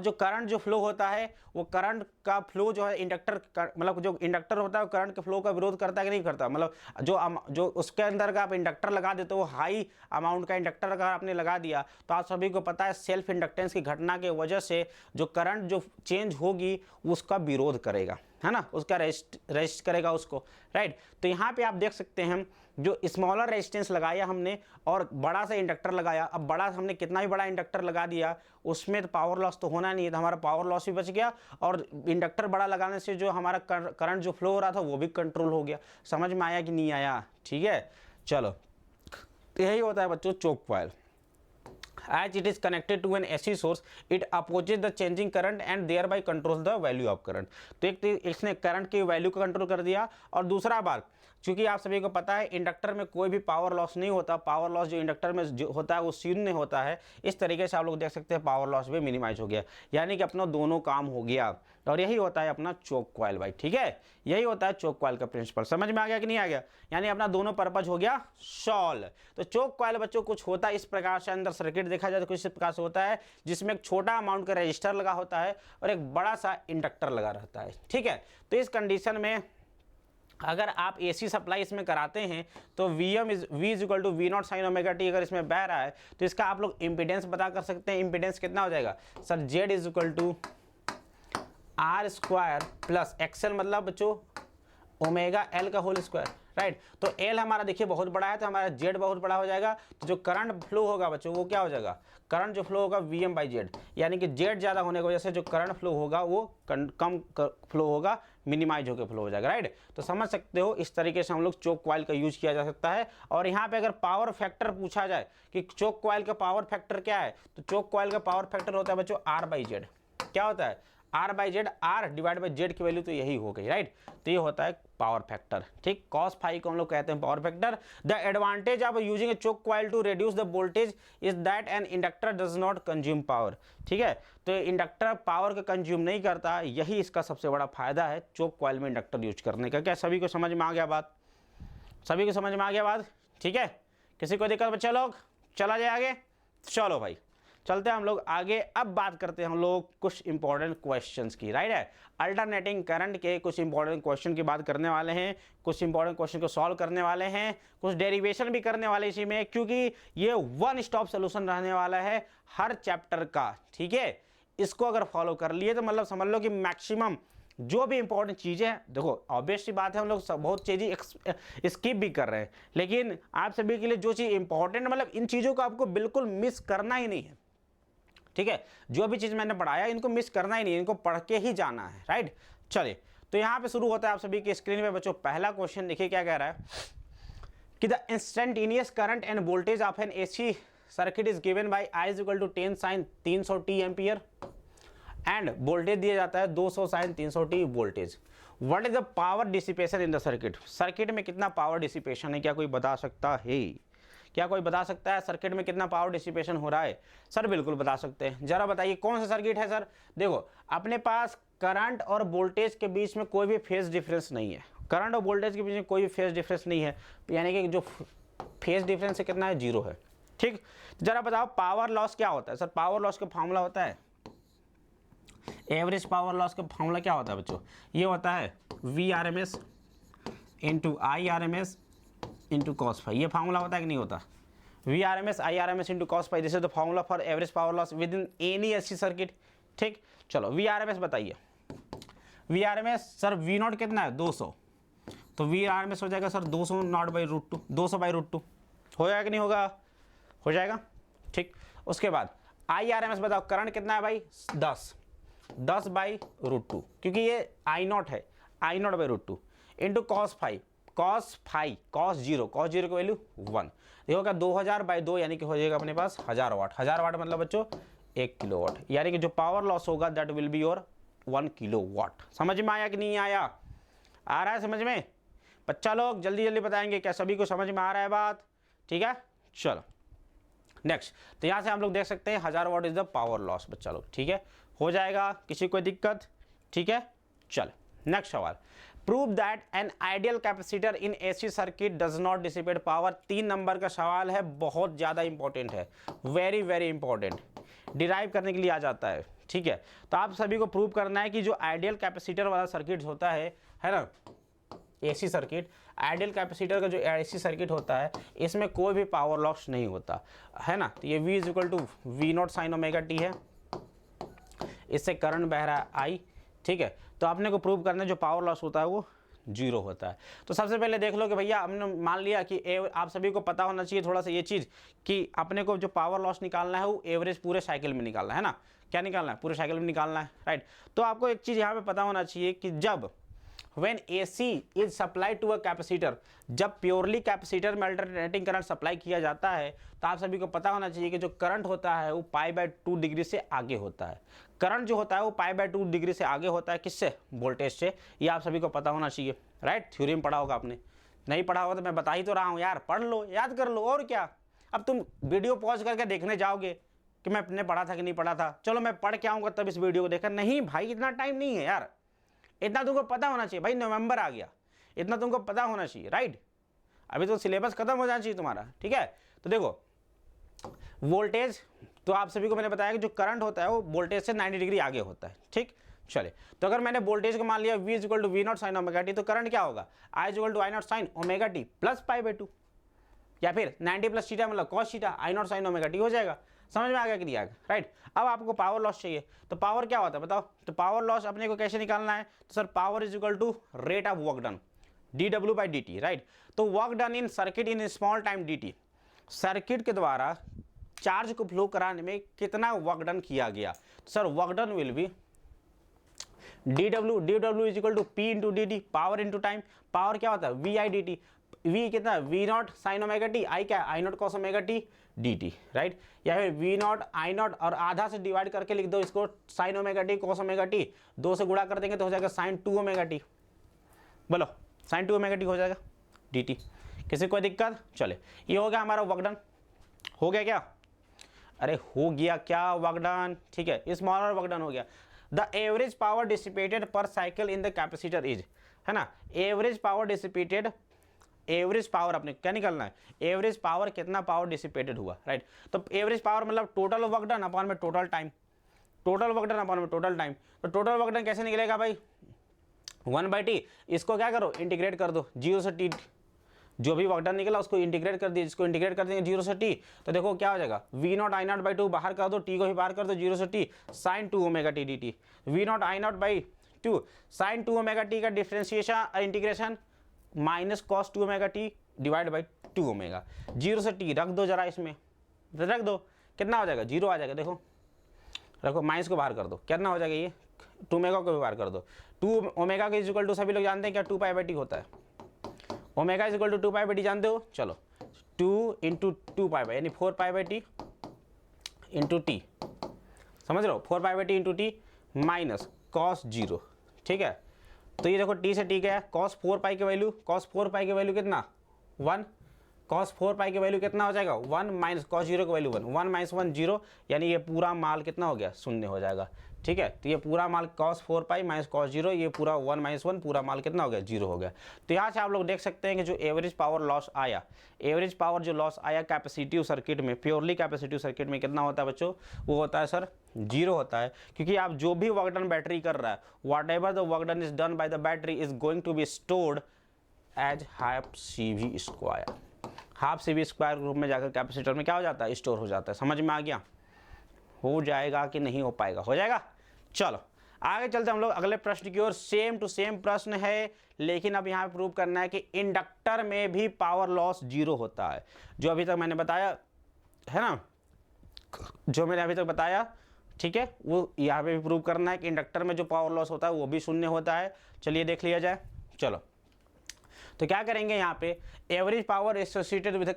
जो करंट जो फ्लो होता है वो करंट का फ्लो जो है इंडक्टर मतलब जो इंडक्टर होता है वो करंट के फ्लो का विरोध करता है कि नहीं करता? मतलब जो उसके अंदर का आप इंडक्टर लगा देते हो, हाई अमाउंट का इंडक्टर अगर आपने लगा दिया तो आप सभी को पता है सेल्फ इंडक्टेंस की घटना के वजह से जो करंट जो चेंज होगी उसका विरोध करेगा, है ना, उसका रेजिस्ट करेगा उसको, राइट। तो यहाँ पे आप देख सकते हैं जो स्मॉलर रेजिस्टेंस लगाया हमने और बड़ा सा इंडक्टर लगाया। अब बड़ा हमने कितना भी बड़ा इंडक्टर लगा दिया उसमें तो पावर लॉस तो होना नहीं है, तो हमारा पावर लॉस भी बच गया और इंडक्टर बड़ा लगाने से जो हमारा करंट जो फ्लो हो रहा था वो भी कंट्रोल हो गया। समझ में आया कि नहीं आया? ठीक है, चलो। यही होता है बच्चों choke coil. As it is connected to an AC source, it opposes the changing current and thereby controls the value of current। तो एक इसने करंट की वैल्यू को कंट्रोल कर दिया। और दूसरा बात, क्योंकि आप सभी को पता है इंडक्टर में कोई भी पावर लॉस नहीं होता, पावर लॉस जो इंडक्टर में जो होता है वो शून्य होता है। इस तरीके से आप लोग देख सकते हैं पावर लॉस भी मिनिमाइज हो गया, यानी कि अपना दोनों काम हो गया। और यही होता है अपना चोक कॉइल भाई, ठीक है। यही होता है चोक कॉइल का प्रिंसिपल। समझ में आ गया कि नहीं आ गया? यानी अपना दोनों पर्पज हो गया सॉल्व। तो चोक कॉइल बच्चों कुछ होता है इस प्रकार से, अंदर सर्किट देखा जाए तो कुछ इस प्रकार से होता है जिसमें एक छोटा अमाउंट का रजिस्टर लगा होता है और एक बड़ा सा इंडक्टर लगा रहता है, ठीक है। तो इस कंडीशन में अगर आप AC सप्लाई इसमें कराते हैं तो V is equal to V not sine omega T अगर इसमें बह रहा है तो इसका आप लोग इम्पीडेंस पता कर सकते हैं। इम्पीडेंस कितना हो जाएगा sir? Z is equal to R square plus XL, मतलब बच्चों ओमेगा L का होल स्क्वायर, राइट। तो L हमारा देखिए बहुत बड़ा है तो हमारा Z बहुत बड़ा हो जाएगा। तो जो करंट फ्लो होगा बच्चों वो क्या हो जाएगा? करंट जो फ्लो होगा VM/Z, यानी कि Z ज़्यादा होने की वजह से जो करंट फ्लो होगा वो कम फ्लो होगा, मिनिमाइज होकर फ्लो हो जाएगा, राइट। तो समझ सकते हो इस तरीके से हम लोग चोक कॉइल का यूज किया जा सकता है। और यहाँ पे अगर पावर फैक्टर पूछा जाए कि चोक कॉइल का पावर फैक्टर क्या है, तो चोक कॉइल का पावर फैक्टर होता है बच्चों R/Z। क्या होता है? R/Z, R divide by Z की वैल्यू तो यही हो गई, राइट। तो ये होता है पावर फैक्टर, ठीक। cos फाई को हम लोग कहते हैं power factor. The advantage of using a choke coil to reduce the voltage is that an inductor does not consume power, ठीक है। तो इंडक्टर पावर का कंज्यूम नहीं करता, यही इसका सबसे बड़ा फायदा है चोक कॉइल में इंडक्टर यूज करने का। क्या सभी को समझ में आ गया बात? सभी को समझ में आ गया बात, ठीक है। किसी को दिक्कत बच्चा लोग? चला जाए आगे, चलो भाई चलते हैं हम लोग आगे। अब बात करते हैं हम लोग कुछ इंपॉर्टेंट क्वेश्चंस की, राइट है। अल्टरनेटिंग करंट के कुछ इंपॉर्टेंट क्वेश्चन की बात करने वाले हैं, कुछ इंपॉर्टेंट क्वेश्चन को सॉल्व करने वाले हैं, कुछ डेरिवेशन भी करने वाले इसी में, क्योंकि ये वन स्टॉप सोल्यूशन रहने वाला है हर चैप्टर का, ठीक है। इसको अगर फॉलो कर लिए तो मतलब समझ लो कि मैक्सिमम जो भी इंपॉर्टेंट चीज़ें हैं, देखो ऑब्वियस सी बात है हम लोग बहुत चीज़ें स्किप भी कर रहे हैं, लेकिन आप सभी के लिए जो चीज़ इंपॉर्टेंट मतलब इन चीज़ों को आपको बिल्कुल मिस करना ही नहीं है, ठीक है। जो भी चीज़ मैंने पढ़ाया इनको मिस करना ही नहीं, इनको पढ़ के ही जाना है, राइट। चलिए तो यहाँ पे शुरू होता है आप सभी की स्क्रीन पे बच्चों पहला क्वेश्चन। देखिए क्या कह रहा है कि the instantaneous current and voltage of an AC circuit is given by I is equal to 10 sin 300 t ampere and voltage दिया जाता है 200 sin 300t voltage. What is the power dissipation in the circuit? Circuit में कितना power dissipation है, क्या कोई बता सकता है? क्या कोई बता सकता है सर्किट में कितना पावर डिसिपेशन हो रहा है? सर बिल्कुल बता सकते हैं, जरा बताइए कौन सा सर्किट है सर? देखो अपने पास करंट और वोल्टेज के बीच में कोई भी फेज डिफरेंस नहीं है, करंट और वोल्टेज के बीच में कोई भी फेज डिफरेंस नहीं है, यानी कि जो फेज डिफरेंस है कितना है, 0 है। ठीक, जरा बताओ पावर लॉस क्या होता है? सर पावर लॉस का फॉर्मूला होता है, एवरेज पावर लॉस का फॉर्मूला क्या होता है बच्चों? ये होता है VRMS into IRMS into cos phi. ये फार्मूला होता है कि नहीं होता? VRMS IRMS into cos phi, this is the formula for average power loss with in any AC circuit. ठीक, चलो VRMS बताइए। VRMS सर V नॉट कितना है? 200, तो VRMS हो जाएगा sir 200 not by root 2, 200 by root 2। हो जाएगा कि नहीं होगा? हो जाएगा। ठीक, उसके बाद IRMS बताओ, करंट कितना है भाई? 10 बाई रूट 2, क्योंकि ये I नॉट है, I not by root 2 into cos phi, cos zero की वैल्यू 1। देखो क्या 2000 बाई 2 यानी कि हो जाएगा अपने पास 1000 वाट। 1000 वाट मतलब बच्चों 1 किलो वाट, यानी कि जो पावर लॉस होगा that will be your 1 kilowatt. समझ में आया कि नहीं आया? आ रहा है समझ में? बच्चा लोग जल्दी जल्दी बताएंगे, क्या सभी को समझ में आ रहा है बात? ठीक है, चलो नेक्स्ट। तो यहाँ से हम लोग देख सकते हैं 1000 what is the power loss बच्चा लोग। ठीक है, हो जाएगा, किसी कोई दिक्कत? ठीक है, चल नेक्स्ट सवाल। Prove that an ideal capacitor in AC circuit does not dissipate power. 3 number का सवाल है, बहुत ज़्यादा इंपॉर्टेंट है, वेरी वेरी इंपॉर्टेंट, डिराइव करने के लिए आ जाता है। ठीक है, तो आप सभी को प्रूव करना है कि जो आइडियल कैपेसिटर वाला सर्किट होता है ना, AC सर्किट, आइडियल कैपेसिटर का जो AC सर्किट होता है इसमें कोई भी पावर लॉस नहीं होता है ना। तो ये V is equal to V not sine omega T है, इससे करंट बह रहा है I। ठीक है, तो आपने को प्रूव करना है जो पावर लॉस होता है वो 0 होता है। तो सबसे पहले देख लो कि भैया हमने मान लिया कि आप सभी को पता होना चाहिए थोड़ा सा ये चीज़ कि अपने को जो पावर लॉस निकालना है वो एवरेज पूरे साइकिल में निकालना है ना। क्या निकालना है? पूरे साइकिल में निकालना है, राइट। तो आपको एक चीज़ यहाँ पे पता होना चाहिए कि जब when AC is supplied to a capacitor, जब प्योरली कैपेसिटर में अल्टरनेटिंग करंट सप्लाई किया जाता है तो आप सभी को पता होना चाहिए कि जो करंट होता है वो π/2 डिग्री से आगे होता है। करंट जो होता है वो π/2 डिग्री से आगे होता है, किससे? वोल्टेज से। ये आप सभी को पता होना चाहिए, राइट। थ्योरी में पढ़ा होगा आपने, नहीं पढ़ा होगा तो मैं बता ही तो रहा हूँ यार, पढ़ लो, याद कर लो, और क्या। अब तुम वीडियो पॉज करके देखने जाओगे कि मैंने पढ़ा था कि नहीं पढ़ा था, चलो मैं पढ़ के आऊँगा तब इस वीडियो को देखा, नहीं भाई इतना टाइम नहीं है यार, इतना तुमको पता होना चाहिए भाई। नवंबर आ गया, इतना तुमको पता होना चाहिए, राइट। अभी तो सिलेबस खत्म हो जाना चाहिए तुम्हारा। ठीक है, तो देखो वोल्टेज, तो आप सभी को मैंने बताया कि जो करंट होता है वो वोल्टेज से 90 डिग्री आगे होता है। ठीक, चले, तो अगर मैंने वोल्टेज को मान लिया V equal to V not sine omega t, तो करंट क्या होगा? I equal to I naught sine omega t plus π/2, या फिर 90 प्लस थीटा मतलब cos theta, I naught sine omega t हो जाएगा। समझ में आ गया कि नहीं आएगा, राइट। अब आपको पावर लॉस चाहिए, तो पावर क्या होता है बताओ? तो पावर लॉस अपने को कैसे निकालना है? तो sir power is equal to rate of work done, dW/dt, राइट। तो work done in circuit in small time dt, circuit के द्वारा चार्ज को फ्लो कराने में कितना वर्क डन किया गया। तो sir work done will be dW is equal to P into dt, power into time. Power क्या होता है? VI/dt, V कितना? V not sine omega T, I क्या है? I not cos omega T dt, right. या फिर V naught I not और आधा से डिवाइड करके लिख दो इसको, sign omega T cos omega T, 2 से गुणा कर देंगे तो हो जाएगा साइन 2 ओमेगा टी। बोलो साइन 2 ओमेगा टी हो जाएगा dt। किसी कोई दिक्कत? चले, ये हो गया हमारा वर्क डन। हो गया क्या? अरे हो गया क्या वर्क डन? ठीक है, स्मॉलर वर्क डन हो गया। द एवरेज पावर डिसिपेटेड पर cycle in the capacitor is, है ना, average power dissipated, average power अपने क्या निकलना है? एवरेज पावर कितना पावर डिसिपेटेड हुआ, राइट। तो एवरेज पावर मतलब टोटल वर्क डन अपॉन में total time, total work done upon में टोटल टाइम। तो टोटल वर्क डन कैसे निकलेगा भाई? 1/t, इसको क्या करो? इंटीग्रेट कर दो 0 से t, जो भी वर्क डन निकला उसको इंटीग्रेट कर दिए, जिसको इंटीग्रेट कर देंगे 0 से t, तो देखो क्या हो जाएगा? V naught I not by 2 बाहर कर दो, t को भी बाहर कर दो, 0 से t sine 2 omega T dt। V naught I not by 2 sine 2 omega t का differentiation integration minus cos 2 omega t divide by 2 omega, 0 से t रख दो, जरा इसमें रख दो, कितना हो जाएगा? 0 आ जाएगा। देखो रखो, माइनस को बाहर कर दो, कितना हो जाएगा? ये 2 ओमेगा को भी बाहर कर दो। 2 ओमेगा के इक्वल टू सभी लोग जानते हैं क्या? 2π/t होता है। Omega is equal to 2π/t जानते हो? चलो 2 इंटू 2π यानी 4π/t इंटू t, समझ रहे हो? 4π/t into t minus cos 0, ठीक है। तो ये देखो टी से टी क्या है, कॉस 4 पाई की वैल्यू, कॉस 4 पाई की वैल्यू कितना 1, कॉस 4 पाई की वैल्यू कितना हो जाएगा 1 माइनस कॉस 0 की वैल्यू 1, 1 माइनस 1 0, यानी ये पूरा माल कितना हो गया शून्य हो जाएगा, ठीक है। तो ये पूरा माल कॉस 4 पाई माइनस कॉस 0, ये पूरा 1 माइनस 1 पूरा माल कितना हो गया 0 हो गया। तो यहाँ से आप लोग देख सकते हैं कि जो एवरेज पावर लॉस आया, एवरेज पावर जो लॉस आया कैपेसिटिव सर्किट में, प्योरली कैपेसिटिव सर्किट में कितना होता है बच्चों, वो होता है सर 0 होता है, क्योंकि आप जो भी वर्क डन बैटरी कर रहा है, whatever the work done is done by the battery is going to be stored as half C V square, half C V square रूप में जाकर कैपेसिटर में क्या हो जाता है स्टोर हो जाता है। समझ में आ गया, हो जाएगा कि नहीं हो पाएगा, हो जाएगा। चलो आगे चलते हम लोग अगले प्रश्न की ओर। सेम टू सेम प्रश्न है, लेकिन अब यहाँ पे प्रूव करना है कि इंडक्टर में भी पावर लॉस 0 होता है, जो अभी तक मैंने बताया है ना, जो मैंने अभी तक बताया, ठीक है, वो यहाँ पे भी प्रूव करना है कि इंडक्टर में जो पावर लॉस होता है वो भी शून्य होता है। चलिए देख लिया जाए। चलो तो क्या करेंगे, यहाँ पे average power associated with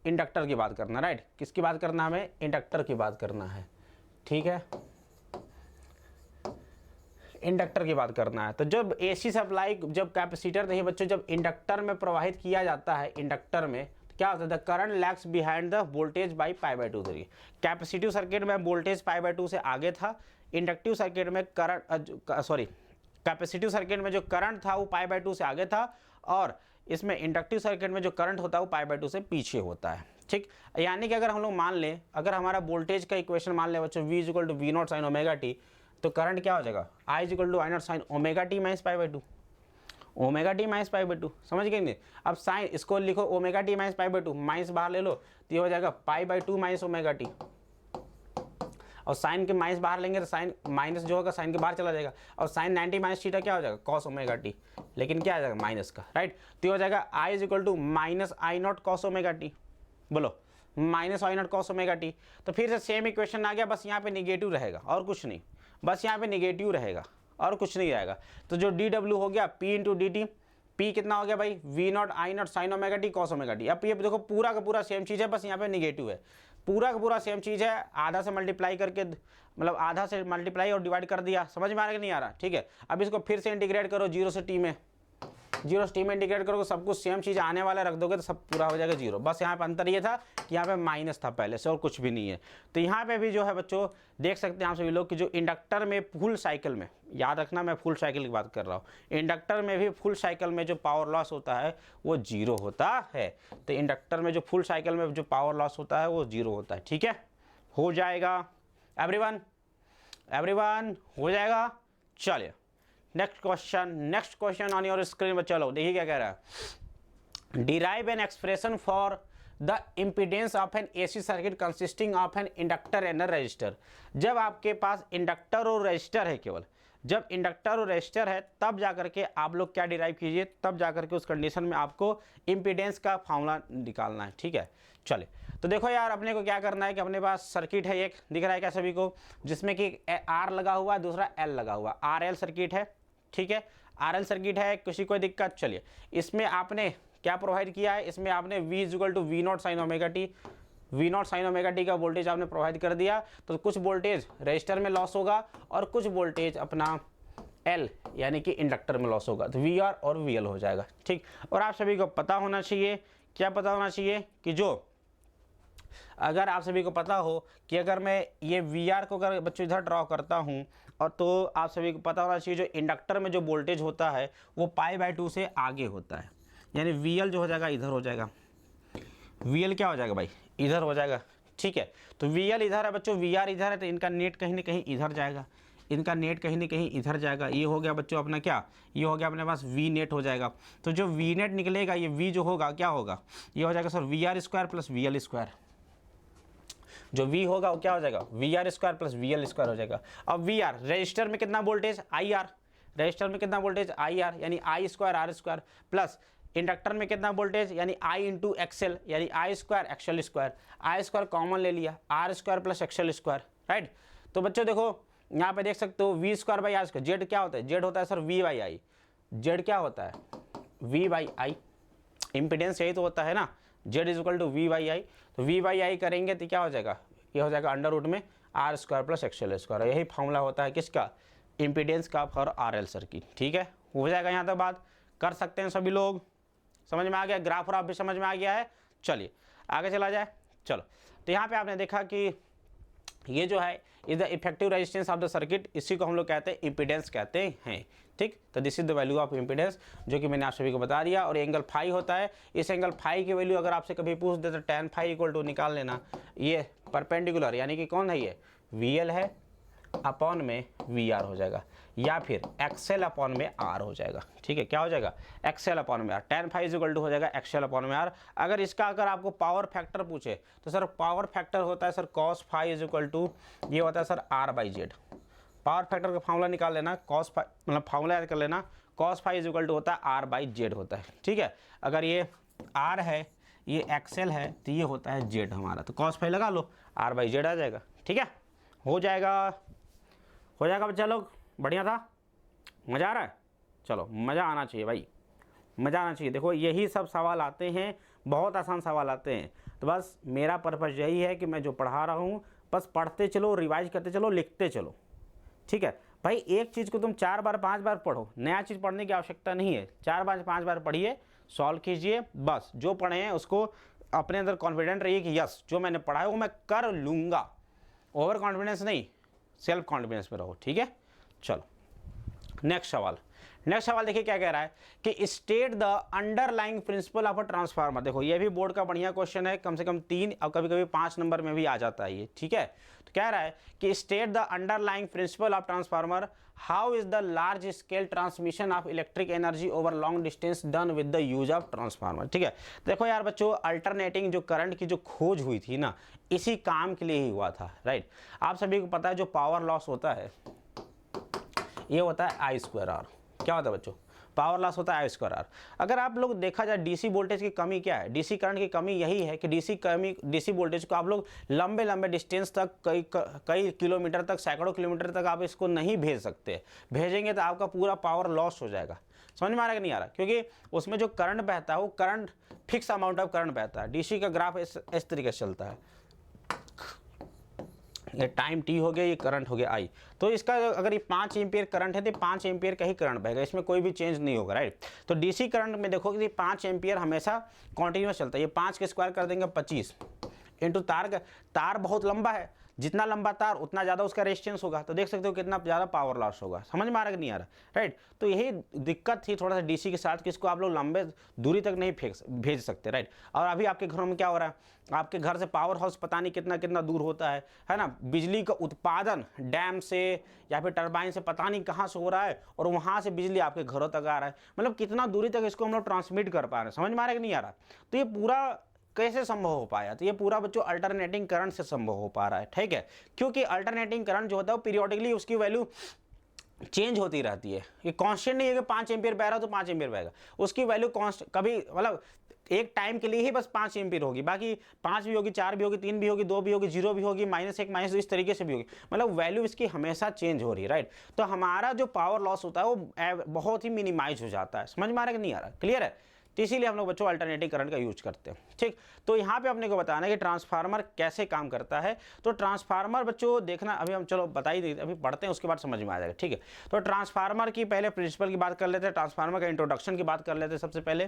inductor की बात करना, राइट, किसकी बात करना, हमें इंडक्टर की बात करना है, ठीक है, इंडक्टर की बात करना है। तो जब एसी सप्लाई, जब कैपेसिटर नहीं बच्चों, जब इंडक्टर में प्रवाहित किया जाता है, इंडक्टर में तो क्या होता है, the current lags behind the voltage by π/2 3। Capacitive circuit में वोल्टेज π/2 से आगे था, इंडक्टिव सर्किट में करंट कैपेसिटिव सर्किट में जो करंट था वो π/2 से आगे था, और इसमें इंडक्टिव सर्किट में जो करंट होता है वो π/2 से पीछे होता है, ठीक। यानी कि अगर हम लोग मान लें, अगर हमारा वोल्टेज का इक्वेशन मान लें बच्चों, V = V0 sin ωt, तो करंट क्या हो जाएगा, I = I0 sin ωt minus π/2, ωt minus π/2, समझ गए नहीं। अब साइन इसको लिखो ωt माइनस π/2, माइनस बाहर ले लो तो ये हो जाएगा π/2 माइनस ωt, और साइन के माइनस बाहर लेंगे तो साइन माइनस जो होगा साइन के बाहर चला जाएगा, और साइन 90 माइनस थीटा क्या हो जाएगा कॉस ωt, लेकिन क्या आ जाएगा माइनस का, राइट। तो ये हो जाएगा I = minus I0 cos ωt, बोलो माइनस I0 cos ωt। तो फिर से सेम इक्वेशन आ गया, बस यहाँ पे निगेटिव रहेगा और कुछ नहीं, बस यहाँ पे निगेटिव रहेगा और कुछ नहीं रहेगा। तो जो dw हो गया P × dt, P कितना हो गया भाई V0 I0 sin ωt cos ωt। अब ये देखो पूरा का पूरा सेम चीज़ है, बस यहाँ पे निगेटिव है, पूरा का पूरा सेम चीज़ है, आधा से मल्टीप्लाई करके, मतलब आधा से मल्टीप्लाई और डिवाइड कर दिया, समझ में आ रहा है कि नहीं आ रहा, ठीक है। अब इसको फिर से इंटीग्रेट करो 0 से t में, 0 से t में इंटीग्रेट करोगे, सब कुछ सेम चीज़ आने वाला रख दोगे तो सब पूरा हो जाएगा 0। बस यहाँ पे अंतर ये था कि यहाँ पे माइनस था पहले से और कुछ भी नहीं है। तो यहाँ पे भी जो है बच्चों देख सकते हैं आप सभी लोग कि जो इंडक्टर में फुल साइकिल में, याद रखना मैं फुल साइकिल की बात कर रहा हूँ, इंडक्टर में भी फुल साइकिल में जो पावर लॉस होता है वो 0 होता है। तो इंडक्टर में जो फुल साइकिल में जो पावर लॉस होता है वो 0 होता है, ठीक है, हो जाएगा एवरीवन, एवरीवन हो जाएगा। चलिए next question on your screen पर, चलो देखिए क्या कह रहा है, derive an expression for the impedance of N AC circuit consisting of an inductor and register. जब आपके पास इंडक्टर और रजिस्टर है, केवल जब इंडक्टर और रजिस्टर है तब जाकर के आप लोग क्या डिराइव कीजिए, तब जाकर के उस कंडीशन में आपको इम्पीडेंस का फॉर्मूला निकालना है, ठीक है। चले तो देखो यार, अपने को क्या करना है कि अपने पास सर्किट है, एक दिख रहा है क्या सभी को, जिसमें कि आर लगा हुआ है, दूसरा एल लगा हुआ, RL सर्किट है, ठीक है, RL सर्किट है, किसी कोई दिक्कत। चलिए इसमें आपने क्या प्रोवाइड किया है, इसमें आपने V = V0 sin ωt, V0 sin ωt का वोल्टेज आपने प्रोवाइड कर दिया, तो कुछ वोल्टेज रजिस्टर में लॉस होगा और कुछ वोल्टेज अपना L यानी कि इंडक्टर में लॉस होगा, तो VR और VL हो जाएगा, ठीक। और आप सभी को पता होना चाहिए, क्या पता होना चाहिए कि जो अगर आप सभी को पता हो कि अगर मैं ये VR को अगर बच्चों इधर ड्रॉ करता हूँ, और तो आप सभी को पता होना चाहिए जो इंडक्टर में जो वोल्टेज होता है वो π/2 से आगे होता है, यानी VL जो हो जाएगा इधर हो जाएगा, VL क्या हो जाएगा भाई इधर हो जाएगा, ठीक है। तो VL इधर है बच्चों, VR इधर है, तो इनका नेट कहीं ना कहीं इधर जाएगा, इनका नेट कहीं ना कहीं इधर जाएगा। ये हो गया बच्चों अपना क्या, ये हो गया अपने पास V नेट हो जाएगा। तो जो V नेट निकलेगा, ये V जो होगा क्या होगा, ये हो जाएगा सर VR² + VL²। जो V होगा वो क्या हो जाएगा VR² + VL² हो जाएगा। अब VR रजिस्टर में कितना वोल्टेज IR, रजिस्टर में कितना वोल्टेज IR यानी I² R² प्लस इंडक्टर में कितना वोल्टेज यानी I × XL यानी I² XL², I² कॉमन ले लिया, R² + XL², राइट। तो बच्चों देखो यहाँ पे देख सकते हो V²/R², जेड क्या होता है, जेड होता है सर V/I, जेड क्या होता है V/I, इम्पिडेंस यही तो होता है ना, Z = V/I। तो V/I करेंगे तो क्या हो जाएगा, ये हो जाएगा √में R square plus XL square. यही फॉर्मूला होता है किसका, इम्पीडेंस का फॉर आरएल सर्किट। ठीक है, हो जाएगा यहाँ तक बात, कर सकते हैं सभी लोग, समझ में आ गया, ग्राफ और आप भी समझ में आ गया है। चलिए आगे चला जाए। चलो तो यहाँ पे आपने देखा कि ये जो है is the effective resistance of the circuit, इसी को हम लोग कहते हैं इम्पीडेंस कहते हैं। ठीक, तो this is the value of impedance, जो कि मैंने आप सभी को बता दिया। और एंगल फाई होता है, इस एंगल फाई की वैल्यू अगर आपसे कभी पूछ दे तो tan फाई इक्वल टू निकाल लेना, ये परपेंडिकुलर यानी कि कौन है, ये VL है अपॉन में VR हो जाएगा, या फिर XL अपॉन में R हो जाएगा। ठीक है, क्या हो जाएगा, XL अपॉन में R, tan phi is equal to हो जाएगा XL अपॉन में R। अगर इसका अगर आपको पावर फैक्टर पूछे तो सर पावर फैक्टर होता है sir cos phi is equal to, ये होता है सर R/Z। पावर फैक्टर का फार्मूला निकाल लेना, cos फाई मतलब फार्मूला याद कर लेना, cos phi is equal to होता है R/Z होता है। ठीक है, अगर ये R है, ये XL है, तो ये होता है Z हमारा, तो cos फाई लगा लो, R/Z आ जाएगा। ठीक है, हो जाएगा बच्चा लोग, बढ़िया था, मज़ा आ रहा है। चलो मज़ा आना चाहिए भाई, मज़ा आना चाहिए। देखो यही सब सवाल आते हैं, बहुत आसान सवाल आते हैं, तो बस मेरा पर्पज़ यही है कि मैं जो पढ़ा रहा हूँ बस पढ़ते चलो, रिवाइज करते चलो, लिखते चलो। ठीक है भाई, एक चीज़ को तुम 4 बार 5 बार पढ़ो, नया चीज़ पढ़ने की आवश्यकता नहीं है। 4 बार 5 बार पढ़िए, सॉल्व कीजिए, बस जो पढ़े हैं उसको अपने अंदर कॉन्फिडेंट रहिए कि यस जो मैंने पढ़ा है वो मैं कर लूँगा। ओवर कॉन्फिडेंस नहीं, सेल्फ कॉन्फिडेंस में रहो। ठीक है, चलो नेक्स्ट सवाल देखिए क्या कह रहा है कि state the underlying principle of a transformer. देखो ये भी बोर्ड का बढ़िया क्वेश्चन है, कम से कम 3 और कभी कभी 5 नंबर में भी आ जाता है ये। ठीक है, तो कह रहा है कि state the underlying principle of transformer, how is the large scale transmission of electric energy over long distance done with the use of transformer. ठीक है, देखो यार बच्चों, अल्टरनेटिंग जो करंट की जो खोज हुई थी ना, इसी काम के लिए ही हुआ था। राइट, आप सभी को पता है जो पावर लॉस होता है ये होता है I²R। क्या होता है बच्चों, पावर लॉस होता है I²R। अगर आप लोग देखा जाए डीसी वोल्टेज की कमी क्या है, डीसी करंट की कमी यही है कि डीसी वोल्टेज को आप लोग लंबे डिस्टेंस तक, कई किलोमीटर तक, सैकड़ों किलोमीटर तक आप इसको नहीं भेज सकते। भेजेंगे तो आपका पूरा पावर लॉस हो जाएगा। समझ में आ रहा है कि नहीं आ रहा, क्योंकि उसमें जो करंट बहता है वो current fix amount of current बहता है। डीसी का ग्राफ इस तरीके से चलता है, ये टाइम टी हो गया, ये करंट हो गया I। तो इसका अगर ये 5 एम्पियर करंट है तो 5 एम्पियर का ही करंट बहेगा, इसमें कोई भी चेंज नहीं होगा। राइट, तो डीसी करंट में देखो कि 5 एम्पियर हमेशा कॉन्टिन्यूस चलता है। ये 5 के स्क्वायर कर देंगे 25 इंटू तार बहुत लंबा है, जितना लंबा तार उतना ज़्यादा उसका रेजिस्टेंस होगा, तो देख सकते हो कितना ज़्यादा पावर लॉस होगा। समझ में आ रहा है कि नहीं आ रहा। राइट, तो यही दिक्कत थी थोड़ा सा डीसी के साथ कि इसको आप लोग लंबे दूरी तक नहीं भेज सकते। राइट, और अभी आपके घरों में क्या हो रहा है, आपके घर से पावर हाउस पता नहीं कितना दूर होता है ना, बिजली का उत्पादन डैम से या फिर टरबाइन से पता नहीं कहाँ से हो रहा है, और वहाँ से बिजली आपके घरों तक आ रहा है। मतलब कितना दूरी तक इसको हम लोग ट्रांसमिट कर पा रहे हैं। समझ में आ रहा है कि नहीं आ रहा। तो ये पूरा कैसे संभव हो पाया, तो ये पूरा बच्चों अल्टरनेटिंग करंट से संभव हो पा रहा है। ठीक है, क्योंकि अल्टरनेटिंग करंट जो होता है वो पीरियोडिकली उसकी वैल्यू चेंज होती रहती है। ये कांस्टेंट नहीं है कि 5 एम्पियर बह रहा तो 5 एम्पियर बहेगा, उसकी वैल्यू कांस्टेंट कभी मतलब एक टाइम के लिए ही बस 5 एम्पियर होगी, बाकी 5 भी होगी, 4 भी होगी, 3 भी होगी, 2 भी होगी, 0 भी होगी, -1 -2 इस तरीके से भी होगी। मतलब वैल्यू इसकी हमेशा चेंज हो रही है। राइट, तो हमारा जो पावर लॉस होता है वो बहुत ही मिनिमाइज हो जाता है। समझ में आ रहा है कि नहीं आ रहा, क्लियर है। तो इसीलिए हम लोग बच्चों अल्टरनेटिव करंट का यूज करते हैं। ठीक, तो यहाँ पे अपने को बताना है कि ट्रांसफार्मर कैसे काम करता है। तो ट्रांसफार्मर बच्चों देखना, अभी हम चलो बता ही अभी पढ़ते हैं, उसके बाद समझ में आ जाएगा। ठीक है, तो ट्रांसफार्मर की पहले प्रिंसिपल की बात कर लेते हैं, ट्रांसफार्मर का इंट्रोडक्शन की बात कर लेते हैं सबसे पहले।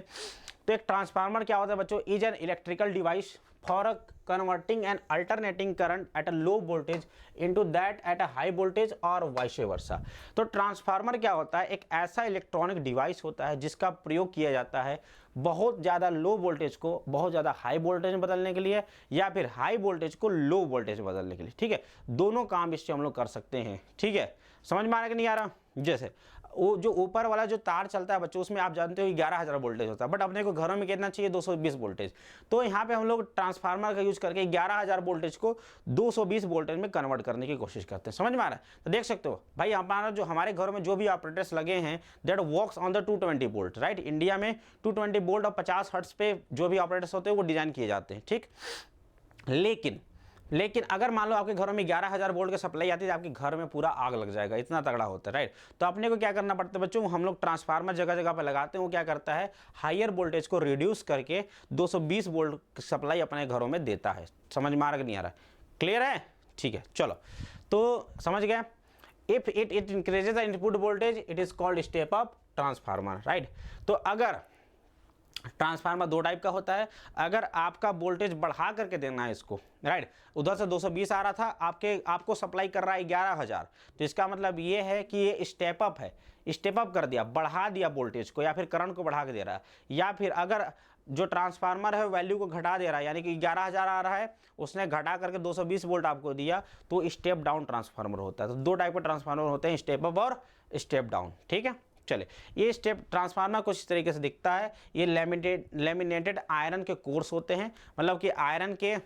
तो एक ट्रांसफार्मर क्या होता है बच्चों, is an electrical device for converting N alternating current at a low voltage into that at a high voltage और वाइस वर्सा। तो ट्रांसफार्मर क्या होता है, एक ऐसा इलेक्ट्रॉनिक डिवाइस होता है जिसका प्रयोग किया जाता है बहुत ज़्यादा लो वोल्टेज को बहुत ज़्यादा हाई वोल्टेज में बदलने के लिए, या फिर हाई वोल्टेज को लो वोल्टेज में बदलने के लिए। ठीक है, दोनों काम इससे हम लोग कर सकते हैं। ठीक है, समझ में आ रहा है कि नहीं आ रहा। जैसे वो जो ऊपर वाला जो तार चलता है बच्चों, उसमें आप जानते हो 11,000 वोल्टेज होता है, बट अपने को घरों में कितना चाहिए, 220 वोल्टेज। तो यहाँ पे हम लोग ट्रांसफार्मर का यूज करके 11,000 वोल्टेज को 220 वोल्टेज में कन्वर्ट करने की कोशिश करते हैं। समझ में आ रहा है। तो देख सकते हो भाई, हमारा जो हमारे घरों में जो भी ऑपरेटर्स लगे हैं that works on the 220 volt. Right, India में 220 वोल्ट और 50 हर्ट्ज पे जो भी ऑपरेटर्स होते हैं वो डिजाइन किए जाते हैं। ठीक, लेकिन अगर मान लो आपके घरों में 11,000 वोल्ट की सप्लाई आती है तो आपके घर में पूरा आग लग जाएगा, इतना तगड़ा होता है। राइट, तो अपने को क्या करना पड़ता है बच्चों, हम लोग ट्रांसफार्मर जगह जगह पे लगाते हैं। वो क्या करता है, हायर वोल्टेज को रिड्यूस करके 220 वोल्ट सप्लाई अपने घरों में देता है। समझ में आ रहा कि नहीं आ रहा, क्लियर है। ठीक है, चलो तो समझ गए। If it increases the input voltage it is called step up transformer, right. तो अगर ट्रांसफार्मर दो टाइप का होता है, अगर आपका वोल्टेज बढ़ा करके देना है इसको, राइट, उधर से 220 आ रहा था, आपको सप्लाई कर रहा है 11,000, तो इसका मतलब ये है कि ये स्टेप अप है, स्टेप अप कर दिया, बढ़ा दिया वोल्टेज को या फिर करंट को बढ़ा के दे रहा है। या फिर अगर जो ट्रांसफार्मर है वैल्यू को घटा दे रहा है, यानी कि 11,000 आ रहा है, उसने घटा करके 220 वोल्ट आपको दिया, तो स्टेप डाउन ट्रांसफार्मर होता है। तो दो टाइप के ट्रांसफार्मर होते हैं, स्टेप अप और स्टेप डाउन, ठीक है। चलिए, ये स्टेप ट्रांसफार्मर कुछ इस तरीके से दिखता है। ये लेमिनेटेड आयरन के कोर्स होते हैं, मतलब कि आयरन के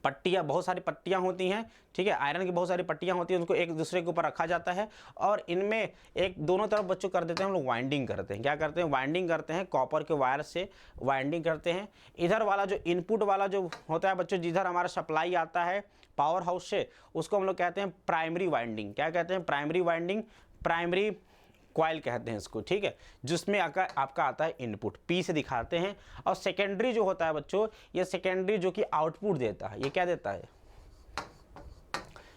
पट्टियाँ, बहुत सारी पट्टियाँ होती हैं, ठीक है, आयरन की बहुत सारी पट्टियाँ होती हैं, उनको एक दूसरे के ऊपर रखा जाता है और इनमें एक दोनों तरफ बच्चों कर देते हैं हम लोग वाइंडिंग करते हैं। क्या करते हैं? वाइंडिंग करते हैं, कॉपर के वायर से वाइंडिंग करते हैं। इधर वाला जो इनपुट वाला जो होता है बच्चों, जिधर हमारा सप्लाई आता है पावर हाउस से, उसको हम लोग कहते हैं प्राइमरी वाइंडिंग। क्या कहते हैं? प्राइमरी वाइंडिंग, प्राइमरी कॉइल कहते हैं इसको, ठीक है, जिसमें आपका आता है इनपुट, पी से दिखाते हैं। और सेकेंडरी जो होता है बच्चों, ये सेकेंडरी जो कि आउटपुट देता है, ये क्या देता है?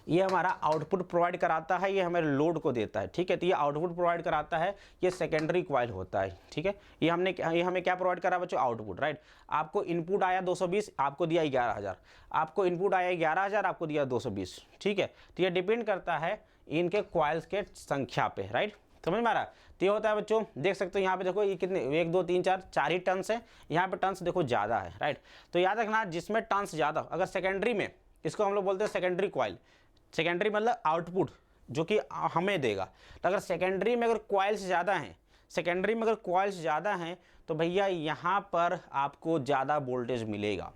ये हमारा आउटपुट प्रोवाइड कराता है, ये हमारे लोड को देता है, ठीक है। तो ये आउटपुट प्रोवाइड कराता है, ये सेकेंडरी कॉइल होता है, ठीक है। ये हमें क्या प्रोवाइड करा बच्चों? Output, right. आपको इनपुट आया 220, आपको दिया 11,000, आपको इनपुट आया 11,000, आपको दिया 220, ठीक है। तो ये डिपेंड करता है इनके कॉइल्स के संख्या पे, राइट, समझ में आ रहा है? तो ये होता है बच्चों, देख सकते हो यहाँ पे, देखो ये कितने, 1 2 3 4 ही टर्न्स है, यहाँ पे टर्न्स देखो ज़्यादा है, राइट। तो याद रखना, जिसमें टर्न्स ज़्यादा, अगर सेकेंडरी में, इसको हम लोग बोलते हैं सेकेंडरी कॉइल। सेकेंडरी मतलब आउटपुट जो कि हमें देगा। तो अगर सेकेंडरी में अगर कॉइल्स ज़्यादा हैं, सेकेंडरी में अगर कॉइल्स ज़्यादा हैं, तो भैया यहाँ पर आपको ज़्यादा वोल्टेज मिलेगा।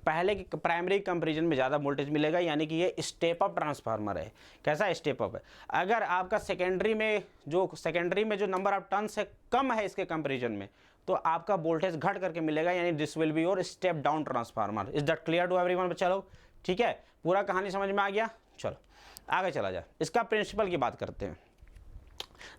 पहले की प्राइमरी कंपैरिजन में ज़्यादा वोल्टेज मिलेगा, यानी कि ये स्टेप अप ट्रांसफार्मर है। कैसा स्टेप अप है? अगर आपका सेकेंडरी में जो नंबर ऑफ टर्न्स है कम है इसके कंपैरिजन में, तो आपका वोल्टेज घट करके मिलेगा, यानी this will be your step down transformer. Is that clear to everyone बच्चा लोग? ठीक है, पूरा कहानी समझ में आ गया? चलो आगे चला जाए, इसका प्रिंसिपल की बात करते हैं।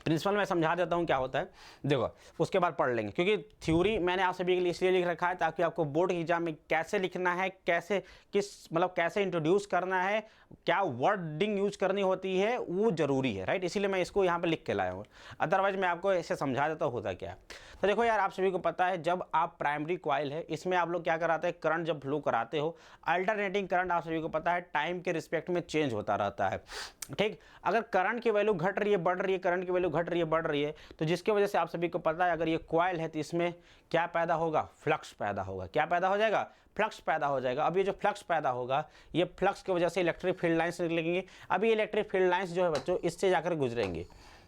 प्रिंसिपल मैं समझा देता हूँ क्या होता है, देखो, उसके बाद पढ़ लेंगे, क्योंकि थ्योरी मैंने आप सभी के लिए इसलिए लिख रखा है ताकि आपको बोर्ड के एग्जाम में कैसे लिखना है, कैसे इंट्रोड्यूस करना है, क्या वर्डिंग यूज करनी होती है, वो जरूरी है, राइट। इसीलिए मैं इसको यहाँ पे लिख के लाया हूँ, अदरवाइज मैं आपको ऐसे समझा देता होता क्या है। तो देखो यार, आप सभी को पता है, जब आप प्राइमरी कॉइल है, इसमें आप लोग क्या कराते हैं? करंट जब फ्लो कराते हो, अल्टरनेटिंग करंट आप सभी को पता है टाइम के रिस्पेक्ट में चेंज होता रहता है, ठीक। अगर करंट की वैल्यू घट रही है, बढ़ रही है, करंट की वैल्यू घट रही है, बढ़ रही है, तो जिसकी वजह से आप सभी को पता है, अगर ये कॉइल है तो इसमें क्या पैदा होगा? फ्लक्स पैदा होगा। क्या पैदा हो जाएगा? फ्लक्स पैदा हो जाएगा। अब ये जो फ्लक्स पैदा होगा, ये फ्लक्स की वजह से इलेक्ट्रिक फील्ड लाइन्स निकलेंगी। अभी इलेक्ट्रिक फील्ड लाइन्स जो है बच्चों, इससे जाकर गुजरेंगे,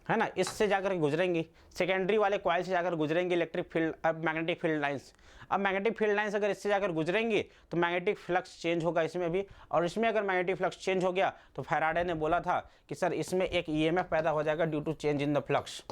है ना, इससे जाकर गुजरेंगी, सेकेंडरी वाले कॉइल से जाकर गुजरेंगे इलेक्ट्रिक फील्ड, अब मैग्नेटिक फील्ड लाइन्स। अब मैग्नेटिक फील्ड लाइन्स अगर इससे जाकर गुजरेंगी तो मैग्नेटिक फ्लक्स चेंज होगा इसमें भी, और इसमें अगर मैग्नेटिक फ्लक्स चेंज हो गया तो फैराडे ने बोला था कि सर इसमें एक ईएमएफ पैदा हो जाएगा due to change in the flux,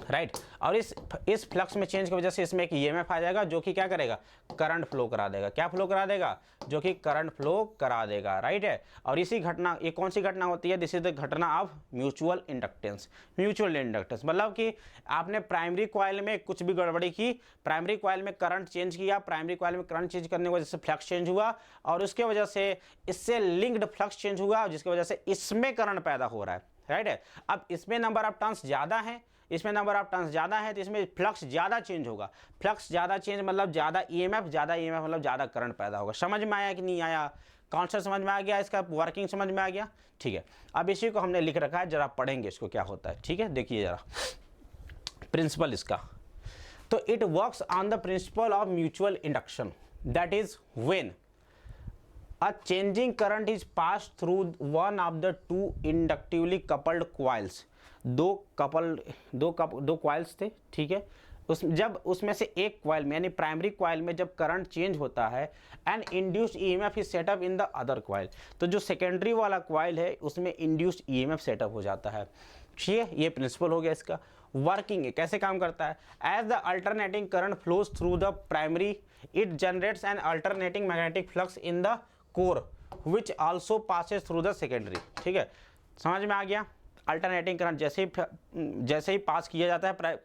right. और इस फ्लक्स में चेंज की वजह से इसमें एक ईएमएफ आ जाएगा जो कि क्या करेगा? करंट फ्लो करा देगा। क्या फ्लो करा देगा? जो कि करंट फ्लो करा देगा, राइट है। और इसी घटना, ये कौन सी घटना होती है? दिस इज द घटना of mutual inductance. Mutual inductance मतलब कि आपने प्राइमरी कॉइल में कुछ भी गड़बड़ी की, प्राइमरी कॉइल में करंट चेंज किया, प्राइमरी कॉइल में करंट चेंज करने की वजह से फ्लक्स चेंज हुआ, और उसके वजह से इससे लिंक्ड फ्लक्स चेंज हुआ, जिसकी वजह से इसमें करंट पैदा हो रहा है, राइट है। अब इसमें नंबर ऑफ टर्न्स ज़्यादा है, इसमें नंबर ऑफ टर्न्स ज़्यादा है, तो इसमें फ्लक्स ज़्यादा चेंज होगा। फ्लक्स ज़्यादा चेंज मतलब ज़्यादा ईएमएफ मतलब ज़्यादा करंट पैदा होगा। समझ में आया कि नहीं आया? कॉन्सेप्ट समझ में आ गया? इसका वर्किंग समझ में आ गया? ठीक है, अब इसी को हमने लिख रखा है, जरा पढ़ेंगे इसको क्या होता है, ठीक है। देखिए जरा प्रिंसिपल इसका, तो it works on the principle of mutual induction, that is when a changing current is passed through one of the two inductively coupled coils। दो कॉइल्स थे, ठीक है। जब उसमें से एक कॉइल में, यानी प्राइमरी कॉइल में जब करंट चेंज होता है, and induced EMF is setup in the other coil, तो जो सेकेंडरी वाला कॉइल है उसमें इंड्यूस्ड ईएमएफ सेटअप हो जाता है। ठीक है, ये प्रिंसिपल हो गया इसका। वर्किंग है, कैसे काम करता है? As the alternating current flows through the primary, it generates an alternating magnetic flux in the core which also passes through the secondary. ठीक है, समझ में आ गया? अल्टरनेटिंग करंट जैसे ही पास किया जाता है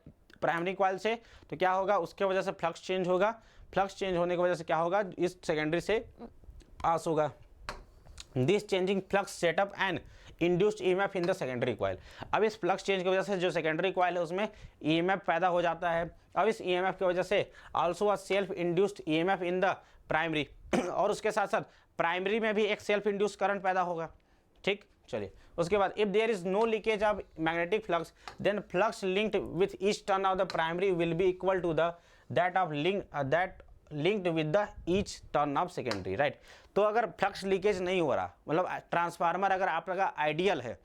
प्राइमरी कॉइल से, तो क्या होगा? उसके वजह से फ्लक्स चेंज होगा, फ्लक्स चेंज होने की वजह से क्या होगा? इस सेकेंडरी से पास होगा, this changing flux setup and induced EMF in the secondary coil. अब इस फ्लक्स चेंज की वजह से जो सेकेंडरी कॉइल है उसमें ईएमएफ पैदा हो जाता है। अब इस ईएमएफ की वजह से also a self induced EMF in the primary और उसके साथ साथ प्राइमरी में भी एक सेल्फ इंड्यूस्ड करंट पैदा होगा। ठीक, चलिए उसके बाद if there is no leakage of magnetic flux then flux linked with each turn of the primary will be equal to the that of linked with the each turn of secondary, right. तो अगर flux leakage नहीं हो रहा, मतलब transformer अगर आपका ideal है,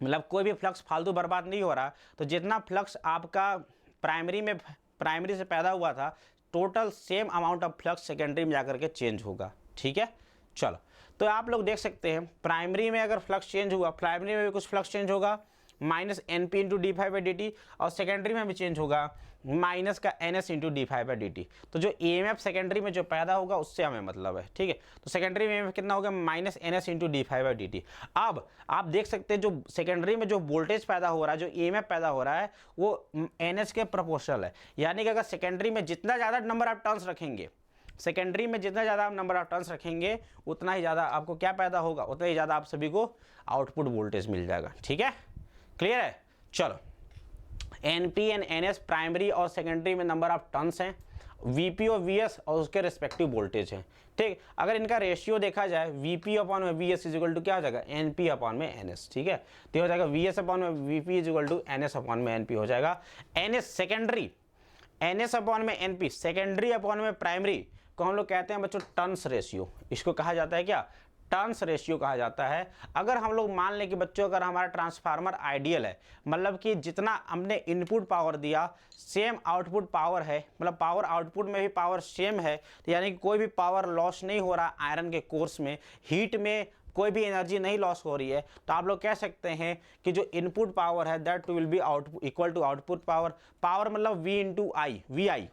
मतलब कोई भी फ्लक्स फालतू बर्बाद नहीं हो रहा, तो जितना फ्लक्स आपका प्राइमरी से पैदा हुआ था total same amount of flux secondary में जाकर के चेंज होगा। ठीक है, चलो तो आप लोग देख सकते हैं प्राइमरी में अगर फ्लक्स चेंज हुआ, प्राइमरी में भी कुछ फ्लक्स चेंज होगा minus N P into D five by D T, और सेकेंडरी में भी चेंज होगा माइनस का N S into D five by D T. तो जो ई एम एफ सेकेंडरी में जो पैदा होगा उससे हमें मतलब है। ठीक है, तो सेकेंडरी में कितना होगा minus N S into D five by D T. अब आप देख सकते हैं जो सेकेंडरी में जो वोल्टेज पैदा हो रहा है, जो ई एम एफ पैदा हो रहा है वो एन एस के प्रोपोर्शनल है। यानी कि अगर सेकेंडरी में जितना ज़्यादा नंबर ऑफ टर्न्स रखेंगे, सेकेंडरी में जितना ज़्यादा आप नंबर ऑफ टर्न्स रखेंगे उतना ही ज़्यादा आपको क्या पैदा होगा, उतना ही ज़्यादा आप सभी को आउटपुट वोल्टेज मिल जाएगा। ठीक है, क्लियर है। चलो एनपी एंड एनएस प्राइमरी और सेकेंडरी में नंबर ऑफ टर्न्स हैं, वीपी और वीएस और उसके रिस्पेक्टिव वोल्टेज हैं। ठीक, अगर इनका रेशियो देखा जाए वीपी अपॉन में वीएस इज इक्वल टू क्या हो जाएगा एनपी अपॉन में एनएस। ठीक है, तो हो जाएगा वीएस अपॉन में VP is equal to NS upon में एनपी हो जाएगा। एनएस सेकेंडरी, एनएस अपॉन में एनपी सेकेंडरी अपॉन में प्राइमरी को हम लोग कहते हैं बच्चों टर्न्स रेशियो। इसको कहा जाता है क्या, टर्न्स रेशियो कहा जाता है। अगर हम लोग मान लें कि बच्चों अगर हमारा ट्रांसफार्मर आइडियल है, मतलब कि जितना हमने इनपुट पावर दिया सेम आउटपुट पावर है, मतलब पावर आउटपुट में भी पावर सेम है, तो यानी कि कोई भी पावर लॉस नहीं हो रहा आयरन के कोर्स में, हीट में कोई भी एनर्जी नहीं लॉस हो रही है, तो आप लोग कह सकते हैं कि जो इनपुट पावर है that will be output equal to output power. Power मतलब V into I, V I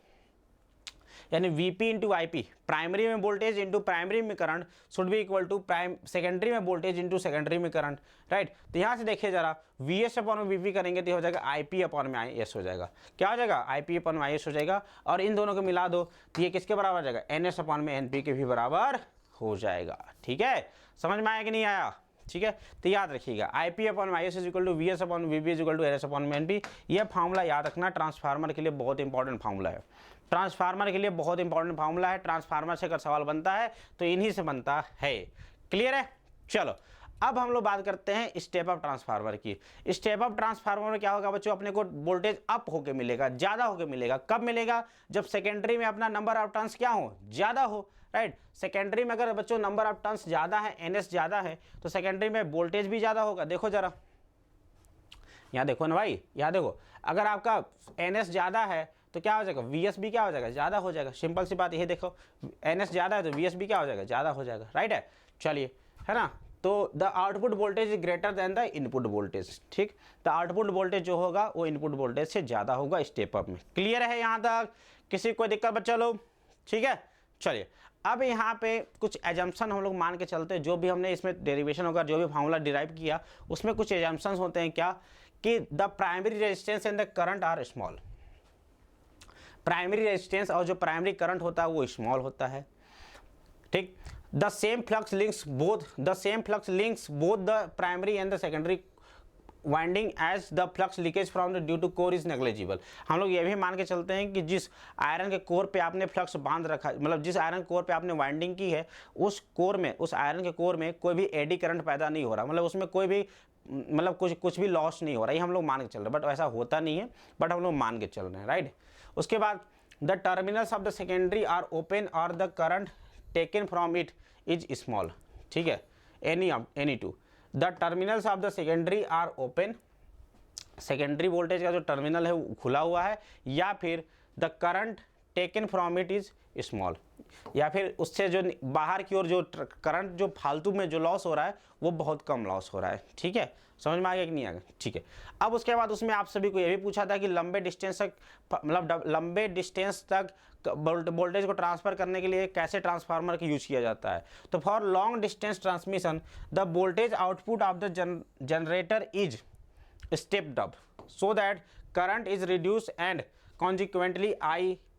यानी वीपी इंटू आईपी, प्राइमरी में वोल्टेज इंटू प्राइमरी में current should be equal to secondary में वोल्टेज इंटू सेकेंडरी में current, right. तो यहाँ से देखिए जरा वी एस अपॉन में वीपी करेंगे तो हो जाएगा आईपी अपॉन में आई एस हो जाएगा। क्या हो जाएगा आईपी अपॉन में आई एस हो जाएगा, और इन दोनों को मिला दो तो ये किसके बराबर हो जाएगा एन एस अपॉन में एन पी के भी बराबर हो जाएगा। ठीक है, समझ में आया कि नहीं आया। ठीक है, तो याद रखिएगा I P upon I S is equal to V S upon V P is equal to N S upon में एन पी। यह फार्मूला याद रखना, ट्रांसफार्मर के लिए बहुत इंपॉर्टेंट फार्मूला है, ट्रांसफार्मर के लिए बहुत इंपॉर्टेंट फार्मूला है। ट्रांसफार्मर से अगर सवाल बनता है तो इन्हीं से बनता है। क्लियर है, चलो अब हम लोग बात करते हैं स्टेप अप ट्रांसफार्मर की। स्टेप अप ट्रांसफार्मर में क्या होगा बच्चों, अपने को वोल्टेज अप होके मिलेगा, ज्यादा होके मिलेगा। कब मिलेगा, जब सेकेंडरी में अपना नंबर ऑफ टर्न्स क्या हो, ज्यादा हो, राइट। सेकेंडरी में अगर बच्चों नंबर ऑफ टर्न्स ज्यादा है, एनएस ज्यादा है, तो सेकेंडरी में वोल्टेज भी ज्यादा होगा। देखो जरा यहाँ देखो ना भाई, यहाँ देखो अगर आपका एनएस ज्यादा है तो क्या हो जाएगा वीएस भी क्या हो जाएगा ज्यादा हो जाएगा। सिंपल सी बात ये देखो, एनएस ज्यादा है तो वीएस भी क्या हो जाएगा ज्यादा हो जाएगा, राइट है। चलिए, है ना, तो the output voltage is greater than the input voltage. ठीक, तो आउटपुट वोल्टेज जो होगा वो इनपुट वोल्टेज से ज्यादा होगा स्टेप अप में। क्लियर है यहाँ तक, किसी कोई दिक्कत बच्चा लोग। ठीक है, चलिए अब यहाँ पे कुछ एजम्पशन हम लोग मान के चलते हैं, जो भी हमने इसमें डेरिवेशन होगा, जो भी फार्मूला डिराइव किया उसमें कुछ एजम्पशंस होते हैं क्या, कि the primary resistance and the current are small. Primary resistance और जो प्राइमरी करंट होता है वो स्मॉल होता है। ठीक, the same flux links both the primary and the secondary winding as the flux leakage from the due to core is negligible. हम लोग ये भी मान के चलते हैं कि जिस आयरन के कोर पे आपने फ्लक्स बांध रखा, मतलब जिस आयरन कोर पे आपने वाइंडिंग की है उस कोर में, उस आयरन के कोर में कोई भी एडी करंट पैदा नहीं हो रहा, मतलब उसमें कोई भी मतलब कुछ भी लॉस नहीं हो रहा है। ये हम लोग मान के चल रहे हैं, बट ऐसा होता नहीं है, बट हम लोग मान के चल रहे हैं, राइट। उसके बाद the terminals of the secondary are open और the current taken from it is small. ठीक है, any to the terminals of the secondary are open, secondary voltage का जो टर्मिनल है वो खुला हुआ है, या फिर the current taken from it is small, या फिर उससे जो बाहर की ओर जो करंट जो फालतू में जो लॉस हो रहा है वो बहुत कम लॉस हो रहा है। ठीक है, समझ में आ गया कि नहीं आ गया। ठीक है, अब उसके बाद उसमें आप सभी को ये भी पूछा था कि लंबे डिस्टेंस तक, मतलब लंबे डिस्टेंस तक वोल्टेज को ट्रांसफर करने के लिए कैसे ट्रांसफार्मर का यूज किया जाता है। तो for long distance transmission the voltage output of the generator is stepped up so that current is reduce and consequently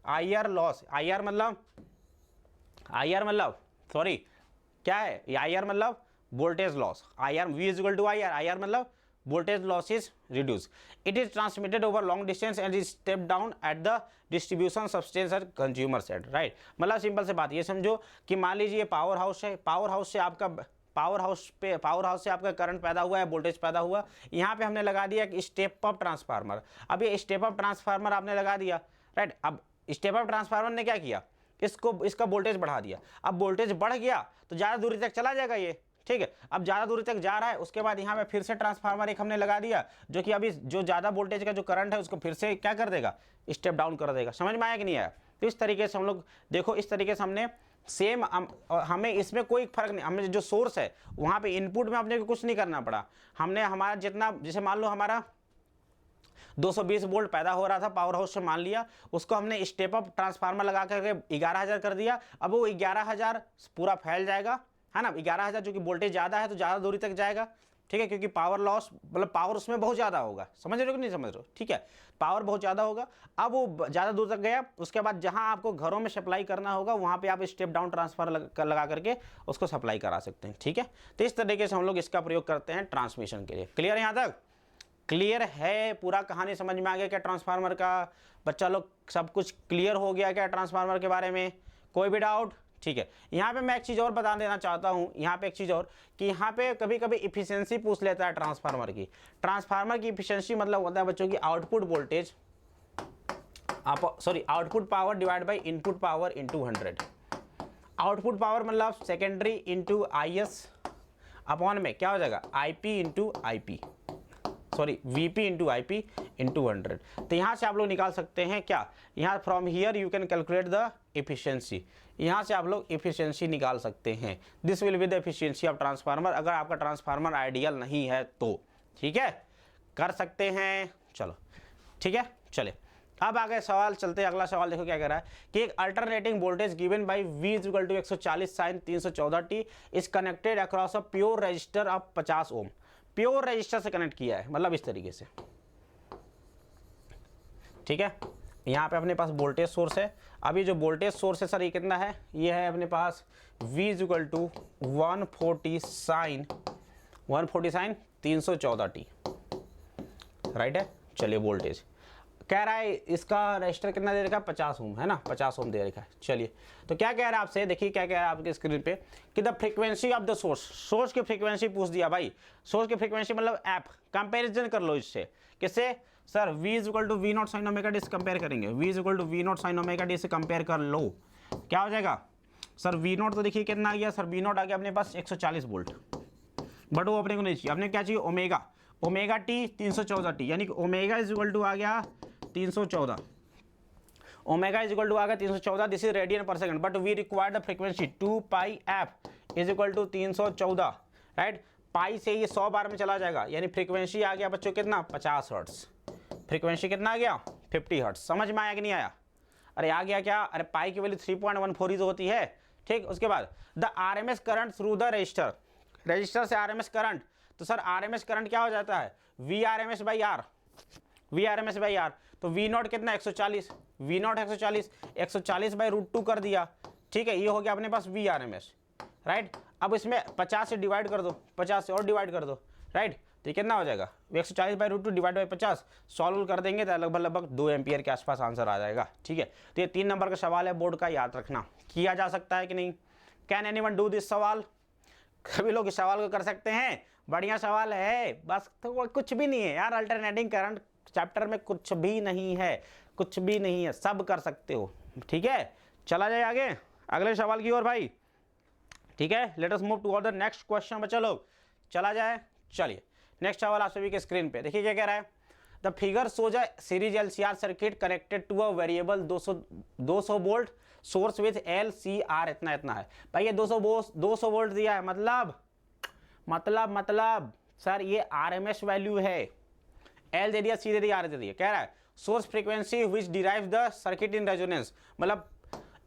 IR loss, IR मतलब सॉरी क्या है ये आई आर मतलब voltage loss, I R V is equal to I R मतलब voltage loss is reduced. It is transmitted over long distance and is stepped down at the distribution substation or consumer side, right? मतलब simple से बात ये समझो कि मान लीजिए power house है, पावर हाउस से आपका करंट पैदा हुआ है, वोल्टेज पैदा हुआ, यहाँ पे हमने लगा दिया कि स्टेप अप ट्रांसफार्मर। अब ये स्टेप अप ट्रांसफार्मर आपने लगा दिया, राइट? अब स्टेप अप ट्रांसफार्मर ने क्या किया, इसका वोल्टेज बढ़ा दिया। अब वोल्टेज बढ़ गया तो ज़्यादा दूरी तक चला जाएगा ये, ठीक है। अब ज़्यादा दूरी तक जा रहा है, उसके बाद यहाँ पे फिर से ट्रांसफार्मर एक हमने लगा दिया जो कि अभी जो ज़्यादा वोल्टेज का जो करंट है उसको फिर से क्या कर देगा, स्टेप डाउन कर देगा। समझ में आया कि नहीं आया? तो इस तरीके से हम लोग देखो, इस तरीके से हमने सेम हमें इसमें कोई फर्क नहीं, हमें जो सोर्स है वहाँ पे इनपुट में अपने को कुछ नहीं करना पड़ा। हमने हमारा जितना, जैसे मान लो हमारा 220 वोल्ट पैदा हो रहा था पावर हाउस से, मान लिया उसको हमने स्टेप अप ट्रांसफार्मर लगा करके 11,000 कर दिया। अब वो 11,000 पूरा फैल जाएगा, है ना? 11,000 जो कि वोल्टेज ज़्यादा है तो ज़्यादा दूरी तक जाएगा, ठीक है, क्योंकि पावर लॉस मतलब पावर उसमें बहुत ज़्यादा होगा। समझ रहे हो कि नहीं समझ रहे हो? ठीक है, पावर बहुत ज़्यादा होगा। अब वो ज़्यादा दूर तक गया, उसके बाद जहाँ आपको घरों में सप्लाई करना होगा वहाँ पे आप स्टेप डाउन ट्रांसफर लगा करके उसको सप्लाई करा सकते हैं, ठीक है। तो इस तरीके से हम लोग इसका प्रयोग करते हैं ट्रांसमिशन के लिए। क्लियर है यहाँ तक? क्लियर है? पूरा कहानी समझ में आ गया क्या ट्रांसफार्मर का? बच्चा लोग सब कुछ क्लियर हो गया क्या ट्रांसफार्मर के बारे में? कोई भी डाउट? ठीक है। यहाँ पे मैं एक चीज़ और बता देना चाहता हूँ, यहाँ पे एक चीज़ और कि यहाँ पे कभी कभी इफिशियंसी पूछ लेता है ट्रांसफार्मर की। ट्रांसफार्मर की इफिशियंसी मतलब होता है बच्चों की output voltage, output power divide by input power into 100। Output power मतलब secondary into I S upon में क्या हो जाएगा, I P into I P, Vp into I P into 100। तो यहाँ से आप लोग निकाल सकते हैं क्या, यहाँ from here you can calculate the efficiency, यहाँ से आप लोग एफिशिएंसी निकाल सकते हैं। This will be the efficiency of transformer, अगर आपका ट्रांसफार्मर आइडियल नहीं है तो, ठीक है, कर सकते हैं। चलो ठीक है, चले अब आगे सवाल चलते हैं। अगला सवाल देखो क्या कह रहा है कि एक alternating voltage given by V is equal to 140 sin 314t is connected across a pure resistor of 50 ohm. Pure resistor से कनेक्ट किया है, मतलब इस तरीके से, ठीक है। यहाँ पे अपने पास वोल्टेज सोर्स है। अभी जो वोल्टेज सोर्स है सर ये कितना है, ये है अपने पास V is equal to 140 sin 314t, right है। चलिए वोल्टेज कह रहा है इसका रजिस्टर कितना दे रखा है, 50 ओम है ना, 50 ओम दे रखा है। चलिए तो क्या कह रहा है आपसे, देखिए क्या कह रहा है आपके स्क्रीन पे कि the frequency of the source की फ्रीक्वेंसी पूछ दिया भाई। सोर्स की फ्रीक्वेंसी मतलब ऐप, कंपैरिजन कर लो इससे, किससे sir, V is equal to V not sine omega D से कंपेयर करेंगे। V is equal to V not sine omega D से कंपेयर कर लो, क्या हो जाएगा सर, वी नॉट तो देखिए कितना आ गया सर, वी नॉट आ गया अपने पास 140 वोल्ट, बट वो अपने को नहीं चाहिए, अपने क्या चाहिए ओमेगा, ओमेगा टी 314t, यानी कि ओमेगा इज इक्वल टू आ गया 314, ओमेगा इज इक्वल टू आ गया 314, this is radian per second, but we require the frequency 2 pi f is equal to 314, right. Pi से ये 100 बार में चला जाएगा, यानी फ्रीक्वेंसी आ गया बच्चों कितना, 50 हर्ट्ज। फ्रीक्वेंसी कितना आ गया, 50 हर्ट्ज। समझ में आया कि नहीं आया? अरे आ गया क्या, अरे पाई की वैल्यू 3.14 होती है, ठीक। उसके बाद the RMS current through the resistor, resistor से आरएमएस करंट, तो सर आरएमएस करंट क्या हो जाता है, V RMS by R, V RMS by R. तो वी नॉट कितना 140, वी नॉट 140 बाई √2 कर दिया, ठीक है। ये हो गया अपने पास वी आरएमएस, राइट। अब इसमें 50 से डिवाइड कर दो, 50 से और डिवाइड कर दो, राइट। तो ये कितना हो जाएगा 140 बाई √2 डिवाइड बाई 50, सॉल्व कर देंगे तो लगभग 2 एम्पियर के आसपास आंसर आ जाएगा, ठीक है। तो ये 3 नंबर का सवाल है बोर्ड का, याद रखना। किया जा सकता है कि नहीं, कैन एनीवन डू दिस सवाल, सभी लोग इस सवाल को कर सकते हैं, बढ़िया सवाल है, बस तो कुछ भी नहीं है यार, अल्टरनेटिंग करंट चैप्टर में कुछ भी नहीं है, कुछ भी नहीं है, सब कर सकते हो, ठीक है। चला जाए आगे अगले सवाल की ओर भाई, ठीक है। Let us move to the next question बच्चा लोग, चला जाए। चलिए नेक्स्ट सवाल आप सभी के स्क्रीन पे देखिए क्या कह रहा है, the figure shows a series LCR circuit connected to a variable 200 volt source with LCR, इतना है भाई, ये 200 वोल्ट दिया है, मतलब सर ये RMS वैल्यू है, L दे दिया, C दे दिया, R दे दिया। कह रहा है source frequency which derive the circuit in resonance, मतलब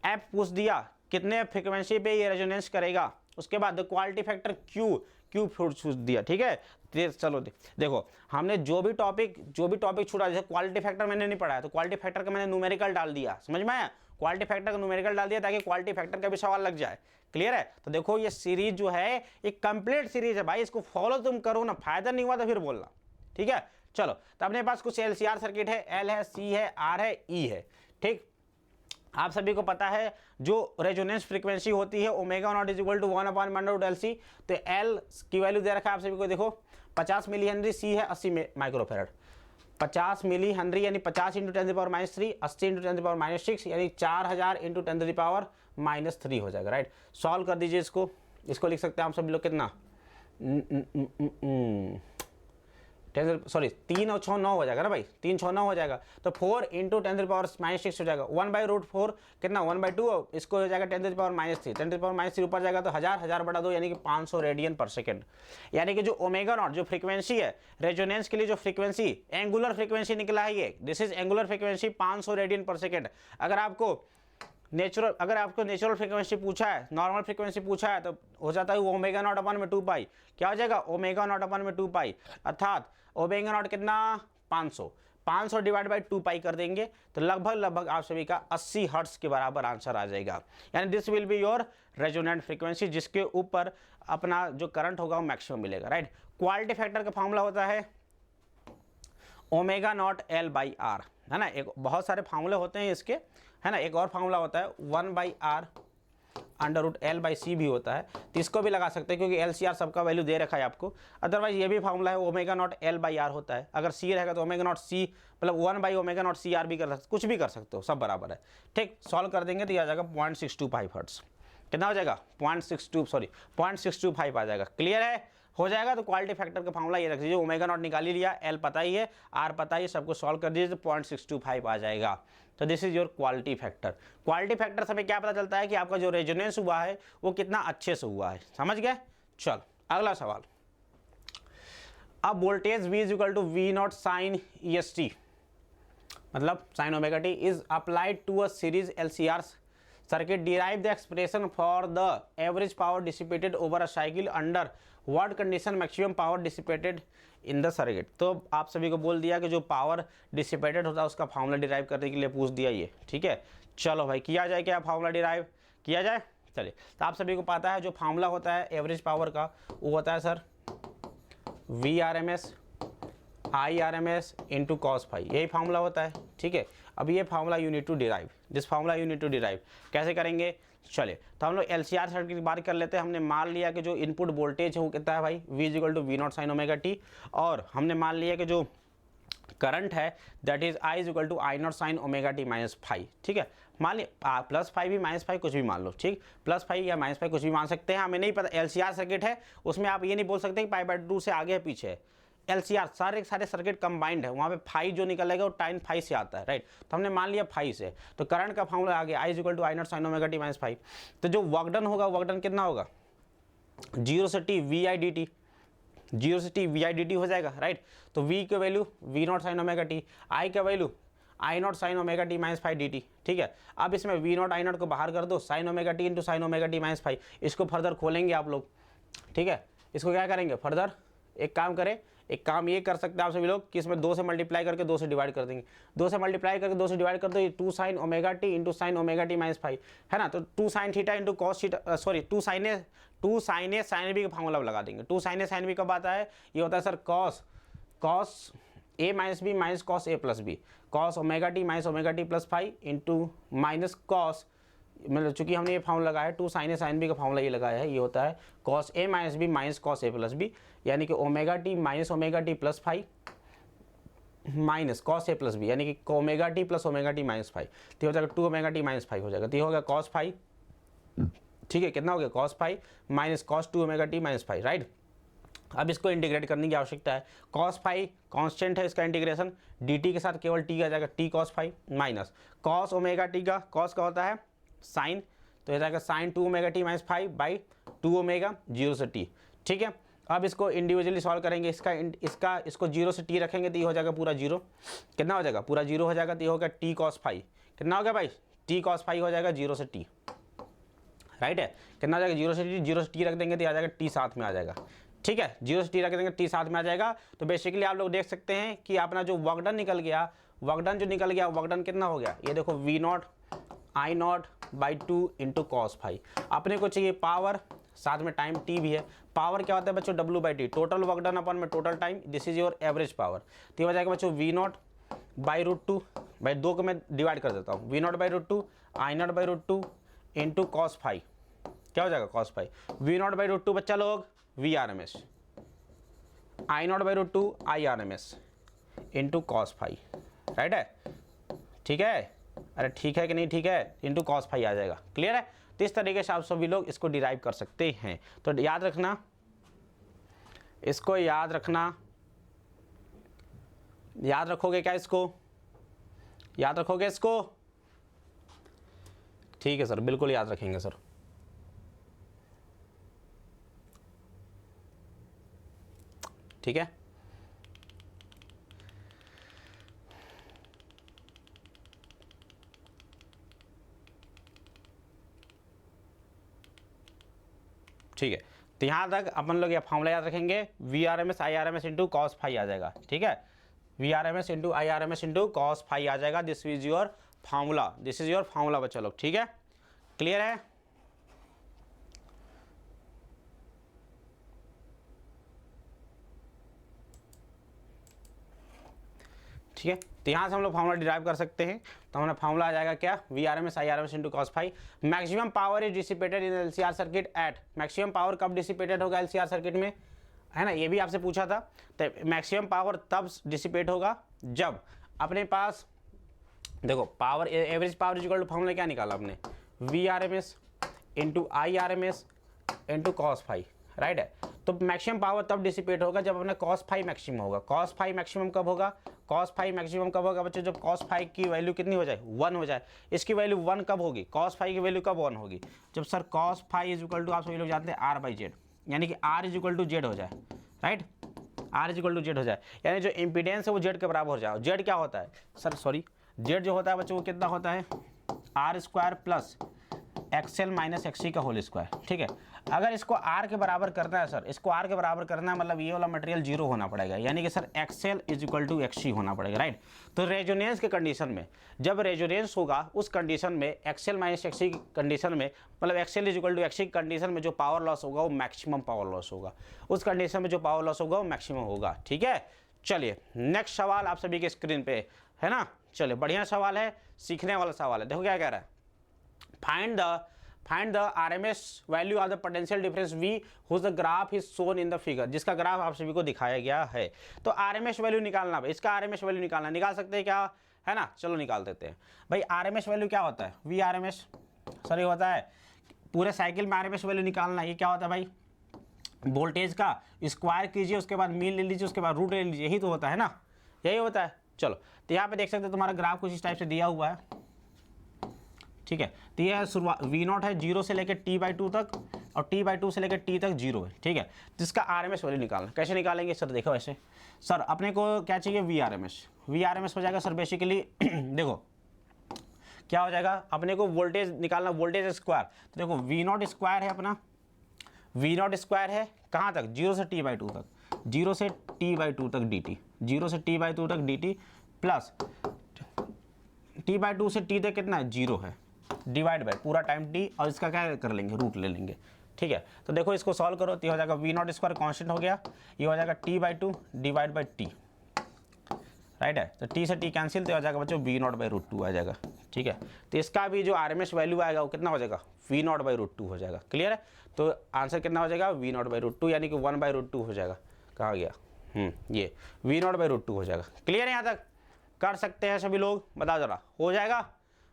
एफ पूछ दिया कितने फ्रीक्वेंसी पे ये रेजोनेंस करेगा। उसके बाद द क्वालिटी फैक्टर Q पूछ दिया, ठीक है। चलो देखो हमने जो भी टॉपिक छूटा, जैसे क्वालिटी फैक्टर मैंने नहीं पढ़ा है तो क्वालिटी फैक्टर का मैंने न्यूमेरिकल डाल दिया, समझ में आया। क्वालिटी फैक्टर का न्यूमेरिकल डाल दिया ताकि क्वालिटी फैक्टर का भी सवाल लग जाए। क्लियर है? तो देखो ये सीरीज जो है एक कंप्लीट सीरीज है भाई, इसको फॉलो तुम करो ना, फायदा नहीं हुआ तो फिर बोलना। ठीक है, चलो तो अपने पास कुछ LCR सर्किट है, L है, C है, R है, E है। ठीक, आप सभी को पता है जो रेजोनेंस फ्रीक्वेंसी होती है omega not is equal to 1/√LC। तो L की वैल्यू दे रखा है आप सभी को, देखो 50 मिली हेनरी, C है 80 माइक्रोफेरेड। 50 मिली हेनरी यानी 50 × 10⁻³ 80 × 10⁻6 यानी 4000 × 10⁻³ हो जाएगा। राइट, सॉल्व कर दीजिए इसको। इसको लिख सकते हैं आप सभी लोग कितना, 3 और 6 9 हो जाएगा ना भाई, 3 6 9 हो जाएगा। तो 4 × 10⁻6 हो जाएगा, 1/√4 कितना 1/2, इसको हो जाएगा 10⁻3, 10⁻3 ऊपर जाएगा तो 1000 बटा 2 यानी कि 500 रेडियन पर सेकेंड। यानी कि जो ओमेगा नॉट जो फ्रीक्वेंसी है रेजोनेंस के लिए, जो फ्रीक्वेंसी एंगुलर फ्रीक्वेंसी निकला है ये, this is angular frequency 500 radian पर सेकेंड। अगर आपको नेचुरल फ्रीक्वेंसी पूछा है, नॉर्मल फ्रीक्वेंसी पूछा है, तो हो जाता है ओमेगा नॉट अपन में 2 पाई। क्या हो जाएगा, ओमेगा नॉट अपन में 2 पाई, अर्थात ओमेगा नॉट कितना 500 डिवाइड बाई 2 पाई कर देंगे तो लगभग आप सभी का 80 हर्ट्ज के बराबर आंसर आ जाएगा। यानी this will be your resonant frequency, जिसके ऊपर अपना जो करंट होगा वो मैक्सिमम मिलेगा। राइट, क्वालिटी फैक्टर का फॉर्मूला होता है ओमेगा नॉट L/R, है ना। एक बहुत सारे फार्मूले होते हैं इसके, है ना। एक और फार्मूला होता है 1/R √L/C भी होता है, तो इसको भी लगा सकते हैं क्योंकि LCR सबका वैल्यू दे रखा है आपको। अदरवाइज ये भी फार्मूला है ओमेगा नॉट L/R होता है, अगर C रहेगा तो ओमेगा नॉट C मतलब 1/ω0CR भी कर सकते, कुछ भी कर सकते हो, सब बराबर है। ठीक, सॉल्व कर देंगे तो ये आ जाएगा 0.625 हर्ट्ज। कितना हो जाएगा 0.625 आ जाएगा। क्लियर है, हो जाएगा। तो क्वालिटी फैक्टर का फार्मूला ये रख दीजिए, ओमेगा नॉट निकाल ही लिया, L पता ही है, R पता ही है, सबको सॉल्व कर दीजिए तो 0.625 आ जाएगा। तो this is your quality factor. Quality factor से हमें क्या पता चलता है कि आपका जो रेजोनेंस हुआ है वो कितना अच्छे से हुआ है। समझ गए? चल अगला सवाल। अब voltage V is equal to V0 sine EST मतलब sine omega T is applied to a series LCR circuit. Derive the expression for the average power dissipated over a cycle under what condition maximum power dissipated in the circuit. तो आप सभी को बोल दिया कि जो power dissipated होता है उसका फार्मूला डिराइव करने के लिए पूछ दिया ये। ठीक है, चलो भाई किया जाए, क्या फार्मूला डिराइव किया जाए। चलिए, तो आप सभी को पता है जो फार्मूला होता है एवरेज पावर का वो होता है sir VRMS IRMS into cos phi, यही फार्मूला होता है। ठीक है, अब ये formula you need to derive, this formula you need to derive. कैसे करेंगे, चले तो हम लोग LCR सर्किट की बात कर लेते हैं। हमने मान लिया कि जो इनपुट वोल्टेज है वो कितना है भाई, V is equal to V0 sine omega T, और हमने मान लिया कि जो करंट है that is I is equal to I0 sine omega T minus phi. ठीक है, मान लिया +5 भी -5 कुछ भी मान लो। ठीक, +5 या -5 कुछ भी मान सकते हैं, हमें नहीं पता। LCR सर्किट है उसमें आप ये नहीं बोल सकते कि π/2 से आगे है पीछे है। LCR सारे सर्किट कंबाइंड है, वहाँ पे फाई जो निकलेगा वो टाइन फाई से आता है। राइट, तो हमने मान लिया फाई से, तो करंट का फॉर्मूला आ गया I is equal to I0 sine omega T minus phi. तो जो वर्क डन होगा, वर्क डन कितना होगा 0 से t VI/dt, 0 से t VI/dt हो जाएगा। राइट, तो V की value V0 sine omega T, I का value I0 sine omega T minus phi dt। ठीक है, अब इसमें V0 I0 को बाहर कर दो, sine omega T into sine omega T minus phi. इसको फर्दर खोलेंगे आप लोग। ठीक है, इसको क्या करेंगे फर्दर, एक काम करें, एक काम ये कर सकते हैं आप सभी लोग कि इसमें 2 से मल्टीप्लाई करके 2 से डिवाइड कर देंगे। 2 से मल्टीप्लाई करके 2 से डिवाइड कर दो, ये 2 sine omega T into sine omega T minus phi है ना। तो 2 sine theta into cos theta, sorry 2 sine A sine B का फॉर्मूला लगा देंगे। 2 साइन ए साइन बी कब आता है, ये होता है sir cos A minus B minus cos A plus B, cos omega T minus omega t plus phi into minus cos, मतलब चूंकि हमने ये फॉर्मूला लगाया है 2 साइन ए साइन बी का फॉर्मूला ये लगाया है, ये होता है cos A minus B minus cos A plus B, यानी कि omega T minus omega t plus phi minus cos A plus B, यानी कि omega t plus omega T minus phi, तो हो जाएगा 2 ओमेगा टी माइनस फाई हो जाएगा। तो ये हो गया कॉस फाई। ठीक है, कितना हो गया cos phi minus cos 2 omega T minus phi. Right, अब इसको इंटीग्रेट करने की आवश्यकता है। कॉस फाई कांस्टेंट है, इसका इंटीग्रेशन dt के साथ केवल t आ जाएगा, t cos phi minus cos omega t का कॉस का होता है साइन, तो ये जाएगा sine 2 omega T minus five by 2 omega 0 से t। ठीक है, अब इसको इंडिविजुअली सॉल्व करेंगे, इसको 0 से t रखेंगे तो ये हो जाएगा पूरा 0। कितना हो जाएगा पूरा 0 हो जाएगा, तो ये हो गया t कॉस फाई। कितना हो गया भाई t कॉस फाई हो जाएगा 0 से t। राइट है, कितना आ जाएगा 0 से t, 0 से t रख देंगे तो आ जाएगा t साथ में आ जाएगा। ठीक है, 0 से t रख देंगे t साथ में आ जाएगा। तो बेसिकली आप लोग देख सकते हैं कि अपना जो वर्क डन निकल गया, वर्क डन जो निकल गया, वर्क डन कितना हो गया, ये देखो V0 I naught by 2 into cos phi. अपने को चाहिए पावर, साथ में टाइम टी भी है। पावर क्या होता है बच्चों, W by T, total work done upon में total time, this is your average power. तो ये हो जाएगा बच्चों V naught by root two, by 2 को मैं डिवाइड कर देता हूँ, V naught by root two I naught by root two into cos phi. क्या हो जाएगा cos phi, V naught by root two बच्चा लोग V R M S, I naught by root two I R M S into cos phi. Right है, ठीक है, अरे ठीक है कि नहीं ठीक है, इंटू कॉस फाई आ जाएगा। क्लियर है, तो इस तरीके से आप सभी लोग इसको डिराइव कर सकते हैं। तो याद रखना, इसको याद रखना, याद रखोगे क्या, इसको याद रखोगे इसको? ठीक है सर, बिल्कुल याद रखेंगे सर। ठीक है, ठीक है, तो यहाँ तक अपन लोग ये फॉर्मूला याद रखेंगे, V R M S I R M S into cos phi आ जाएगा। ठीक है, V R M S into I R M S into cos phi आ जाएगा। This is your formula, this is your formula बच्चा लोग। ठीक है, क्लियर है? ठीक है, तो यहाँ से हम लोग फॉर्मूला डिराइव कर सकते हैं। तो हमारा फॉर्मूला आ जाएगा क्या, V R M S I R M S into cos phi. Maximum power is dissipated in LCR circuit at, maximum power कब डिसिपेटेड होगा एलसीआर सर्किट में, है ना, ये भी आपसे पूछा था। तो मैक्सिमम पावर तब डिसिपेट होगा जब अपने पास, देखो power, average power is equal to, formula क्या निकाला आपने, V R M S into I R M S into cos phi. Right है, तो मैक्सिमम पावर तब डिसिपेट होगा जब अपना कॉस फाई मैक्सिमम होगा। कॉस फाई मैक्सिमम कब होगा, कॉस फाई मैक्सिमम कब होगा बच्चों, जब कॉस फाई की वैल्यू कितनी हो जाए, 1 हो जाए। इसकी वैल्यू 1 कब होगी, कॉस फाई की वैल्यू कब 1 होगी, जब sir cos phi is equal to, आप सभी लोग जानते हैं आर बाई जेड, यानी कि R is equal to Z हो जाए। Right, R is equal to Z हो जाए, यानी जो इम्पीडेंस है वो जेड के बराबर हो जाए। जेड क्या होता है सर, सॉरी, जेड जो होता है बच्चों वो कितना होता है, R square plus XL minus XC का होल स्क्वायर। ठीक है, अगर इसको आर के बराबर करना है सर, इसको आर के बराबर करना है, मतलब ये वाला मटेरियल 0 होना पड़ेगा, यानी कि sir XL is equal to XC होना पड़ेगा। राइट, तो रेजोनेंस के कंडीशन में, जब रेजोनेंस होगा उस कंडीशन में एक्सएल माइनस एक्सी की कंडीशन में, मतलब XL is equal to XC की कंडीशन में जो पावर लॉस होगा वो मैक्सिमम पावर लॉस होगा, उस कंडीशन में जो पावर लॉस होगा वो मैक्सिमम होगा। ठीक है, चलिए नेक्स्ट सवाल आप सभी के स्क्रीन पे है ना। चलिए, बढ़िया सवाल है, सीखने वाला सवाल है। देखो क्या कह रहा है, find the RMS value of the potential difference V whose the graph is shown in the figure, जिसका ग्राफ आप सभी को दिखाया गया है। तो RMS वैल्यू निकालना है, इसका RMS वैल्यू निकालना, निकाल सकते हैं क्या, है ना, चलो निकाल देते हैं भाई। RMS वैल्यू क्या होता है, V RMS सर ये होता है पूरे साइकिल में RMS वैल्यू निकालना। ये क्या होता है भाई, वोल्टेज का स्क्वायर कीजिए, उसके बाद मीन ले लीजिए, उसके बाद रूट ले लीजिए, यही तो होता है ना, यही होता है। चलो, तो यहाँ पे देख सकते हैं तुम्हारा ग्राफ कुछ इस टाइप से दिया हुआ है। ठीक है, तो ये शुरुआत वी नॉट है 0 से लेकर t/2 तक, और t/2 से लेकर t तक 0 है। ठीक है, तो इसका RMS वैल्यू निकालना, कैसे निकालेंगे सर, देखो ऐसे सर, अपने को क्या चाहिए, वी आर एम एस हो जाएगा सर बेसिकली देखो क्या हो जाएगा, अपने को वोल्टेज निकालना, वोल्टेज स्क्वायर। तो देखो वी नॉट स्क्वायर है अपना, वी नॉट स्क्वायर है कहाँ तक, 0 से t/2 तक, 0 से t/2 तक dt, 0 से t/2 तक dt प्लस t/2 से t तक कितना है, 0 है, डिवाइड बाय पूरा टाइम t, और इसका क्या कर लेंगे, रूट ले लेंगे। ठीक है, तो देखो इसको सॉल्व करो, तो ये हो जाएगा वी नॉट स्क्वायर कॉन्स्टेंट हो गया, ये हो जाएगा t/2 divide by t। Right है, तो t से t कैंसिल, तो हो जाएगा बच्चों वी नॉट बाई रूट 2 आ जाएगा। ठीक है, तो इसका भी जो RMS वैल्यू आएगा वो कितना हो जाएगा, वी नॉट बाई रूट 2 हो जाएगा। क्लियर है, तो आंसर कितना हो जाएगा, वी नॉट बाई रूट 2, यानी कि 1/√2 हो जाएगा। कहाँ गया, ये वी नॉट बाई रूट 2 हो जाएगा। क्लियर है, यहाँ तक कर सकते हैं सभी लोग, बताओ जरा, हो जाएगा,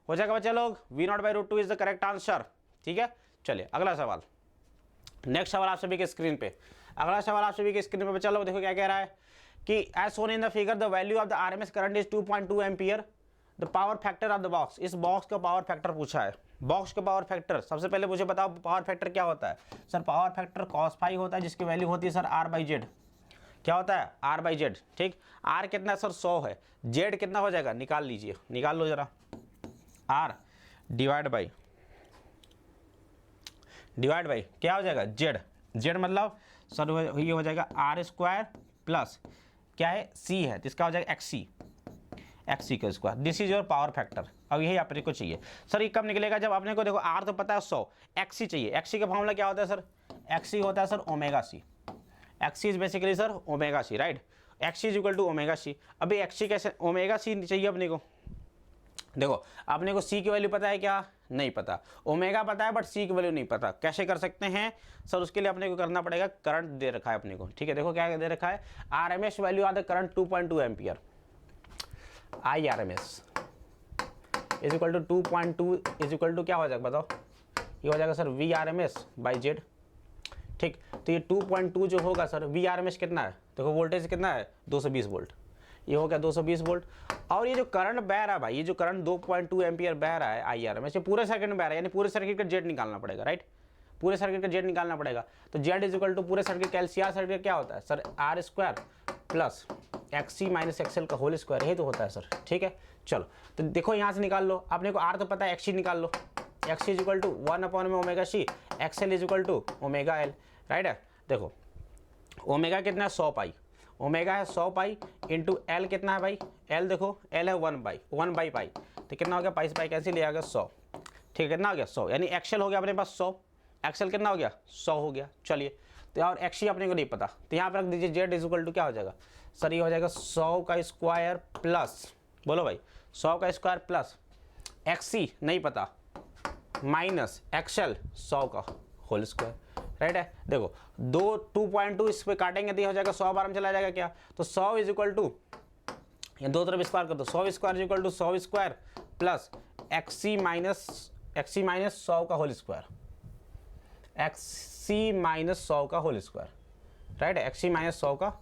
हो जाएगा बच्चे लोग, V naught by root 2 is the correct answer. ठीक है, चलिए अगला सवाल, नेक्स्ट सवाल आप सभी के स्क्रीन पे, अगला सवाल आप सभी के स्क्रीन पे बच्चा लोग देखो क्या कह रहा है कि as shown in the figure the value of the RMS current is 2.2 ampere, the power factor of the box. इस बॉक्स का पावर फैक्टर पूछा है, बॉक्स का पावर फैक्टर। सबसे पहले मुझे बताओ पावर फैक्टर क्या होता है sir, power factor cos phi होता है, जिसकी वैल्यू होती है सर R/Z। क्या होता है, R/Z। ठीक, R कितना सर 100 है, Z कितना हो जाएगा, निकाल लीजिए, निकाल लो जरा, R डिवाइड बाई क्या हो जाएगा, Z मतलब सर ये हो जाएगा R² प्लस क्या है C है, तो इसका हो जाएगा XC। एक्स सी का square, this is your power factor. अब यही अपने को चाहिए सर। ये कब निकलेगा? जब अपने को देखो आर तो पता है 100, एक्स सी चाहिए। एक्स सी का फॉर्मूला क्या होता है सर? एक्स सी होता है sir omega C. X C is basically sir omega C, right? X C is equal to omega C. अभी एक्स सी कैसे? ओमेगा सी चाहिए अपने को। देखो अपने को सी की वैल्यू पता है क्या? नहीं पता। ओमेगा पता है बट सी की वैल्यू नहीं पता। कैसे कर सकते हैं सर? उसके लिए अपने को करना पड़ेगा, करंट दे रखा है अपने को, ठीक है? देखो क्या दे रखा है, RMS value of the current 2.2 ampere. I R M S is equal to 2.2 is equal to क्या हो जाएगा बताओ? ये हो जाएगा sir V R M S by Z, ठीक? तो ये 2.2 जो होगा sir, V R M S कितना है? देखो वोल्टेज कितना है? 220 वोल्ट। ये हो गया 220 वोल्ट। और ये जो करंट बह रहा है भाई, ये जो करंट 2.2 एम्पियर बह रहा है आई आर एम एस, ये पूरे सर्किट में बह रहा है, यानी पूरे सर्किट का जेड निकालना पड़ेगा, राइट? पूरे सर्किट का जेड निकालना पड़ेगा। तो जेड इज इक्वल टू पूरे सर्किट का एलसीआर सर्किट क्या होता है sir? R square plus X C minus XL का होल स्क्वायर, यही तो होता है सर, ठीक है? चलो तो देखो यहाँ से निकाल लो, अपने को आर तो पता है, एक्स सी निकाल लो। एक्स इज इक्वल टू 1 में omega C, XL is equal to omega L, right है? देखो ओमेगा कितना है? 100 पाई। ओमेगा है 100 पाई इंटू एल कितना है भाई? एल देखो एल है 1 बाई पाई, तो कितना हो गया? पाई से पाई कैंसिल, ले आ गया 100, ठीक है? कितना हो गया? 100, यानी एक्सएल हो गया अपने पास 100। एक्सएल कितना हो गया? 100 हो गया। चलिए तो और एक्स अपने को नहीं पता, तो यहाँ पर रख दीजिए जेड इज इक्वल टू क्या हो जाएगा सर? ये हो जाएगा 100 का स्क्वायर प्लस, बोलो भाई 100 का स्क्वायर प्लस एक्सी नहीं पता माइनस एक्सएल 100 का होल स्क्वायर, राइट है? देखो 2.2 इस पे काटेंगे तो हो जाएगा 100 बार में चला जाएगा क्या? तो 100 इज इक्वल टू, ये दो तरफ स्क्वायर कर दो, 100 square is equal to 100 square plus XC minus 100 का होल स्क्वायर, एक्सी माइनस 100 का होल स्क्वायर, राइट है? एक्सी माइनस 100 का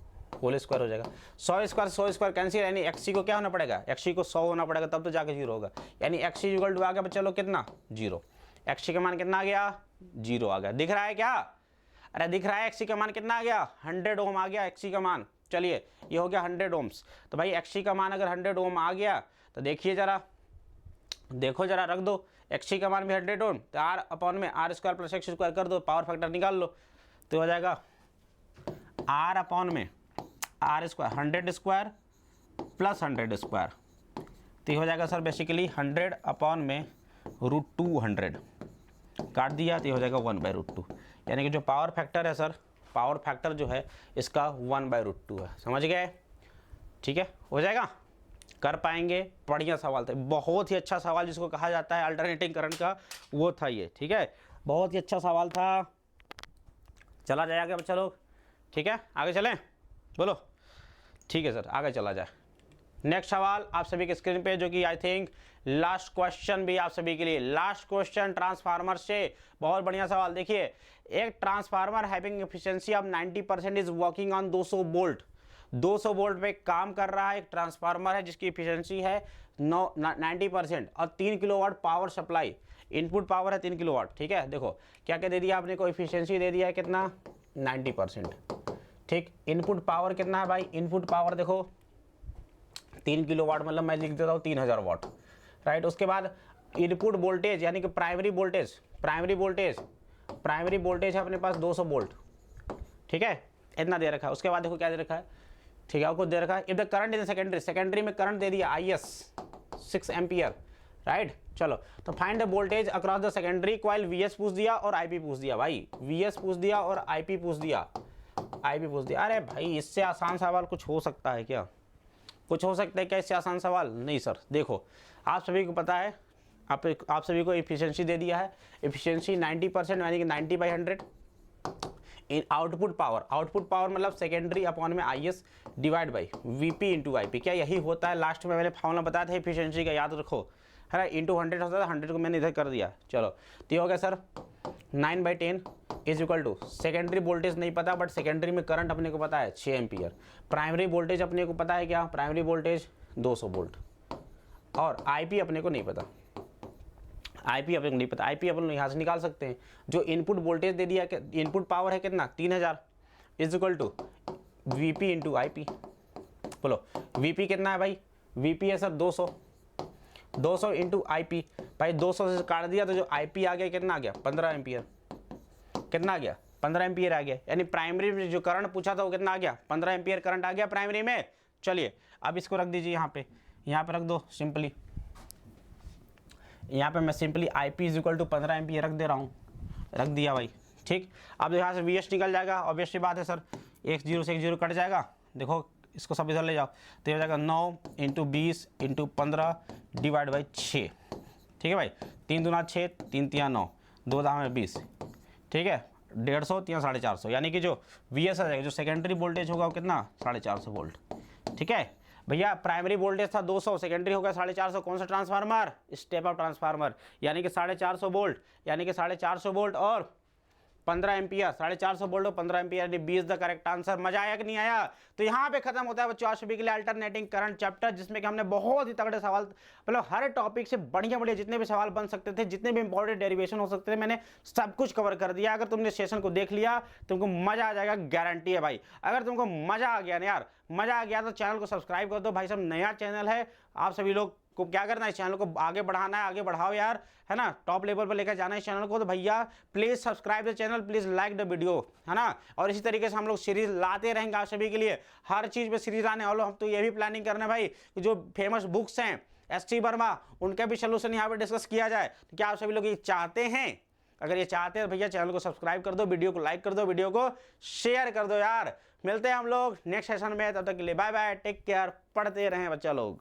होल स्क्वायर हो जाएगा। 100 स्क्वायर कैंसिल, यानी एक्सी को क्या होना पड़ेगा? एक्सी को 100 होना पड़ेगा, तब तो जाके 0 होगा। यानी एक्सी इक्वल टू आ गया चलो कितना? 0। एक्सी का मान कितना आ गया? 0 आ गया। दिख रहा है क्या? अरे दिख रहा है एक्सी का मान कितना आ गया? 100 ओम आ गया एक्सी का मान। चलिए ये हो गया 100 ओम्स। तो भाई एक्सी का मान अगर 100 ओम आ गया तो देखिए जरा, देखो जरा, रख दो एक्सी का मान भी 100 ओम, तो आर अपॉन में R square plus X square कर दो, पावर फैक्टर निकाल लो, तो हो जाएगा आर अपॉन में R square 100 square plus 100 square, तो हो जाएगा सर बेसिकली 100 अपॉन में √200 काट दिया, तो हो जाएगा 1/√2। यानी कि जो पावर फैक्टर है सर, पावर फैक्टर जो है इसका 1/√2 है। समझ गए? ठीक है, हो जाएगा, कर पाएंगे। बढ़िया सवाल था, बहुत ही अच्छा सवाल जिसको कहा जाता है अल्टरनेटिंग करंट का, वो था ये। ठीक है, बहुत ही अच्छा सवाल था। चला जाएगा बच्चा लोग, ठीक है, आगे चलें, बोलो। ठीक है सर, आगे चला जाए। नेक्स्ट सवाल आप सभी के स्क्रीन पे, जो कि आई थिंक लास्ट क्वेश्चन भी आप सभी के लिए। लास्ट क्वेश्चन ट्रांसफार्मर से, बहुत बढ़िया सवाल। देखिए, एक transformer having efficiency of 90% is working on 200 volt. 200 volt पे काम कर रहा है एक ट्रांसफार्मर है जिसकी एफिशिएंसी है 90% और 3 kilowatt power supply, input power है 3 किलोवाट। ठीक है, देखो क्या क्या दे दिया आपने को, एफिशिएंसी दे दिया है कितना, 90%। ठीक, इनपुट पावर कितना है भाई, इनपुट पावर देखो 3 किलोवाट, मतलब मैं लिख देता हूँ 3000 वाट, राइट। उसके बाद इनपुट वोल्टेज यानी कि प्राइमरी वोल्टेज, प्राइमरी वोल्टेज है अपने पास 200 वोल्ट। ठीक है, इतना दे रखा है। उसके बाद देखो क्या दे रखा है, ठीक है, आपको दे रखा है if the current in secondary, secondary में करंट दे दिया IS 6 एम्पियर, राइट। चलो, तो find the voltage across the secondary coil, VS पूछ दिया और IP पूछ दिया भाई, VS पूछ दिया और IP पूछ दिया, अरे भाई इससे आसान सवाल कुछ हो सकता है क्या, कुछ हो सकता है क्या इससे आसान सवाल? नहीं सर। देखो आप सभी को पता है, आप सभी को एफिशिएंसी दे दिया है, एफिशिएंसी 90% यानी कि 90/100। इन आउटपुट पावर मतलब सेकेंडरी अपॉन में IS divide by VP into IP। क्या यही होता है? लास्ट में मैंने फॉर्मूला बताया था एफिशिएंसी का, याद रखो, है ना, इंटू 100 होता था, 100 को मैंने इधर कर दिया। चलो, तो ये हो गया sir 9/10 is equal to, secondary voltage नहीं पता बट सेकेंडरी में करंट अपने को पता है 6 एम्पियर। प्राइमरी वोल्टेज अपने को पता है क्या, प्राइमरी वोल्टेज 200 वोल्ट, और IP अपने को नहीं पता, IP अपने को नहीं पता। IP अपन यहाँ से निकाल सकते हैं। जो इनपुट वोल्टेज दे दिया, इनपुट पावर है कितना, 3000 is equal to VP into IP। बोलो VP कितना है भाई, VP है सर 200 इंटू IP। भाई 200 से काट दिया तो जो IP आ गया कितना आ गया, 15 एम्पियर। कितना आ गया, 15 एम्पियर आ गया। यानी प्राइमरी में जो करंट पूछा था वो कितना आ गया, 15 एम्पियर करंट आ गया प्राइमरी में। चलिए अब इसको रख दीजिए यहाँ पे, यहाँ पे रख दो सिंपली, यहाँ पे मैं simply IP is equal to 15 ampere रख दे रहा हूँ, रख दिया भाई, ठीक। अब यहाँ से VS निकल जाएगा, ऑब्वियसली बात है सर, एक जीरो से एक जीरो कट जाएगा, देखो इसको सब इधर ले जाओ तो ये हो जाएगा 9 × 20 × 15 डिवाइड बाई 6, ठीक है भाई, 3 दूना 6, 3 तिया 9, 2 दाम में 20, ठीक है, 150 तिया 450, यानी कि जो VS आ जाएगा, जो सेकेंडरी वोल्टेज होगा वो कितना 450 वोल्ट, ठीक है भैया। प्राइमरी वोल्टेज था 200, सेकेंडरी होगा 450, कौन सा ट्रांसफार्मर, स्टेप अप ट्रांसफार्मर, यानी कि 450 वोल्ट, यानी कि 450 वोल्ट और 15 एम्पियर, 450 वोल्ट और 15 एम्पियर, यानी 20 द करेक्ट आंसर। मजा आया कि नहीं आया? तो यहाँ पे खत्म होता है बच्चों आज सभी के लिए अल्टरनेटिंग करंट चैप्टर, जिसमें कि हमने बहुत ही तगड़े सवाल, मतलब हर टॉपिक से बढ़िया बढ़िया जितने भी सवाल बन सकते थे, जितने भी इंपॉर्टेंट डेरिवेशन हो सकते थे, मैंने सब कुछ कवर कर दिया। अगर तुमने सेशन को देख लिया तुमको मजा आ जाएगा, गारंटी है भाई। अगर तुमको मजा आ गया ना यार, मजा आ गया तो चैनल को सब्सक्राइब कर दो भाई साहब, नया चैनल है, आप सभी लोग को क्या करना है, इस चैनल को आगे बढ़ाना है, आगे बढ़ाओ यार, है ना, टॉप लेवल पर लेकर जाना है इस चैनल को। तो भैया please subscribe the channel, please like the video, है ना। और इसी तरीके से हम लोग सीरीज लाते रहेंगे आप सभी के लिए, हर चीज पे सीरीज आने वाले। हम तो ये भी प्लानिंग कर रहे हैं भाई कि जो फेमस बुक्स हैं ST वर्मा, उनका भी सोल्यूशन यहाँ पे डिस्कस किया जाए। तो क्या आप सभी लोग ये चाहते हैं? अगर ये चाहते हैं तो भैया चैनल को सब्सक्राइब कर दो, वीडियो को लाइक कर दो, वीडियो को शेयर कर दो यार। मिलते हैं हम लोग नेक्स्ट सेशन में, तब तक के लिए बाय बाय, टेक केयर, पढ़ते रहें बच्चा लोग।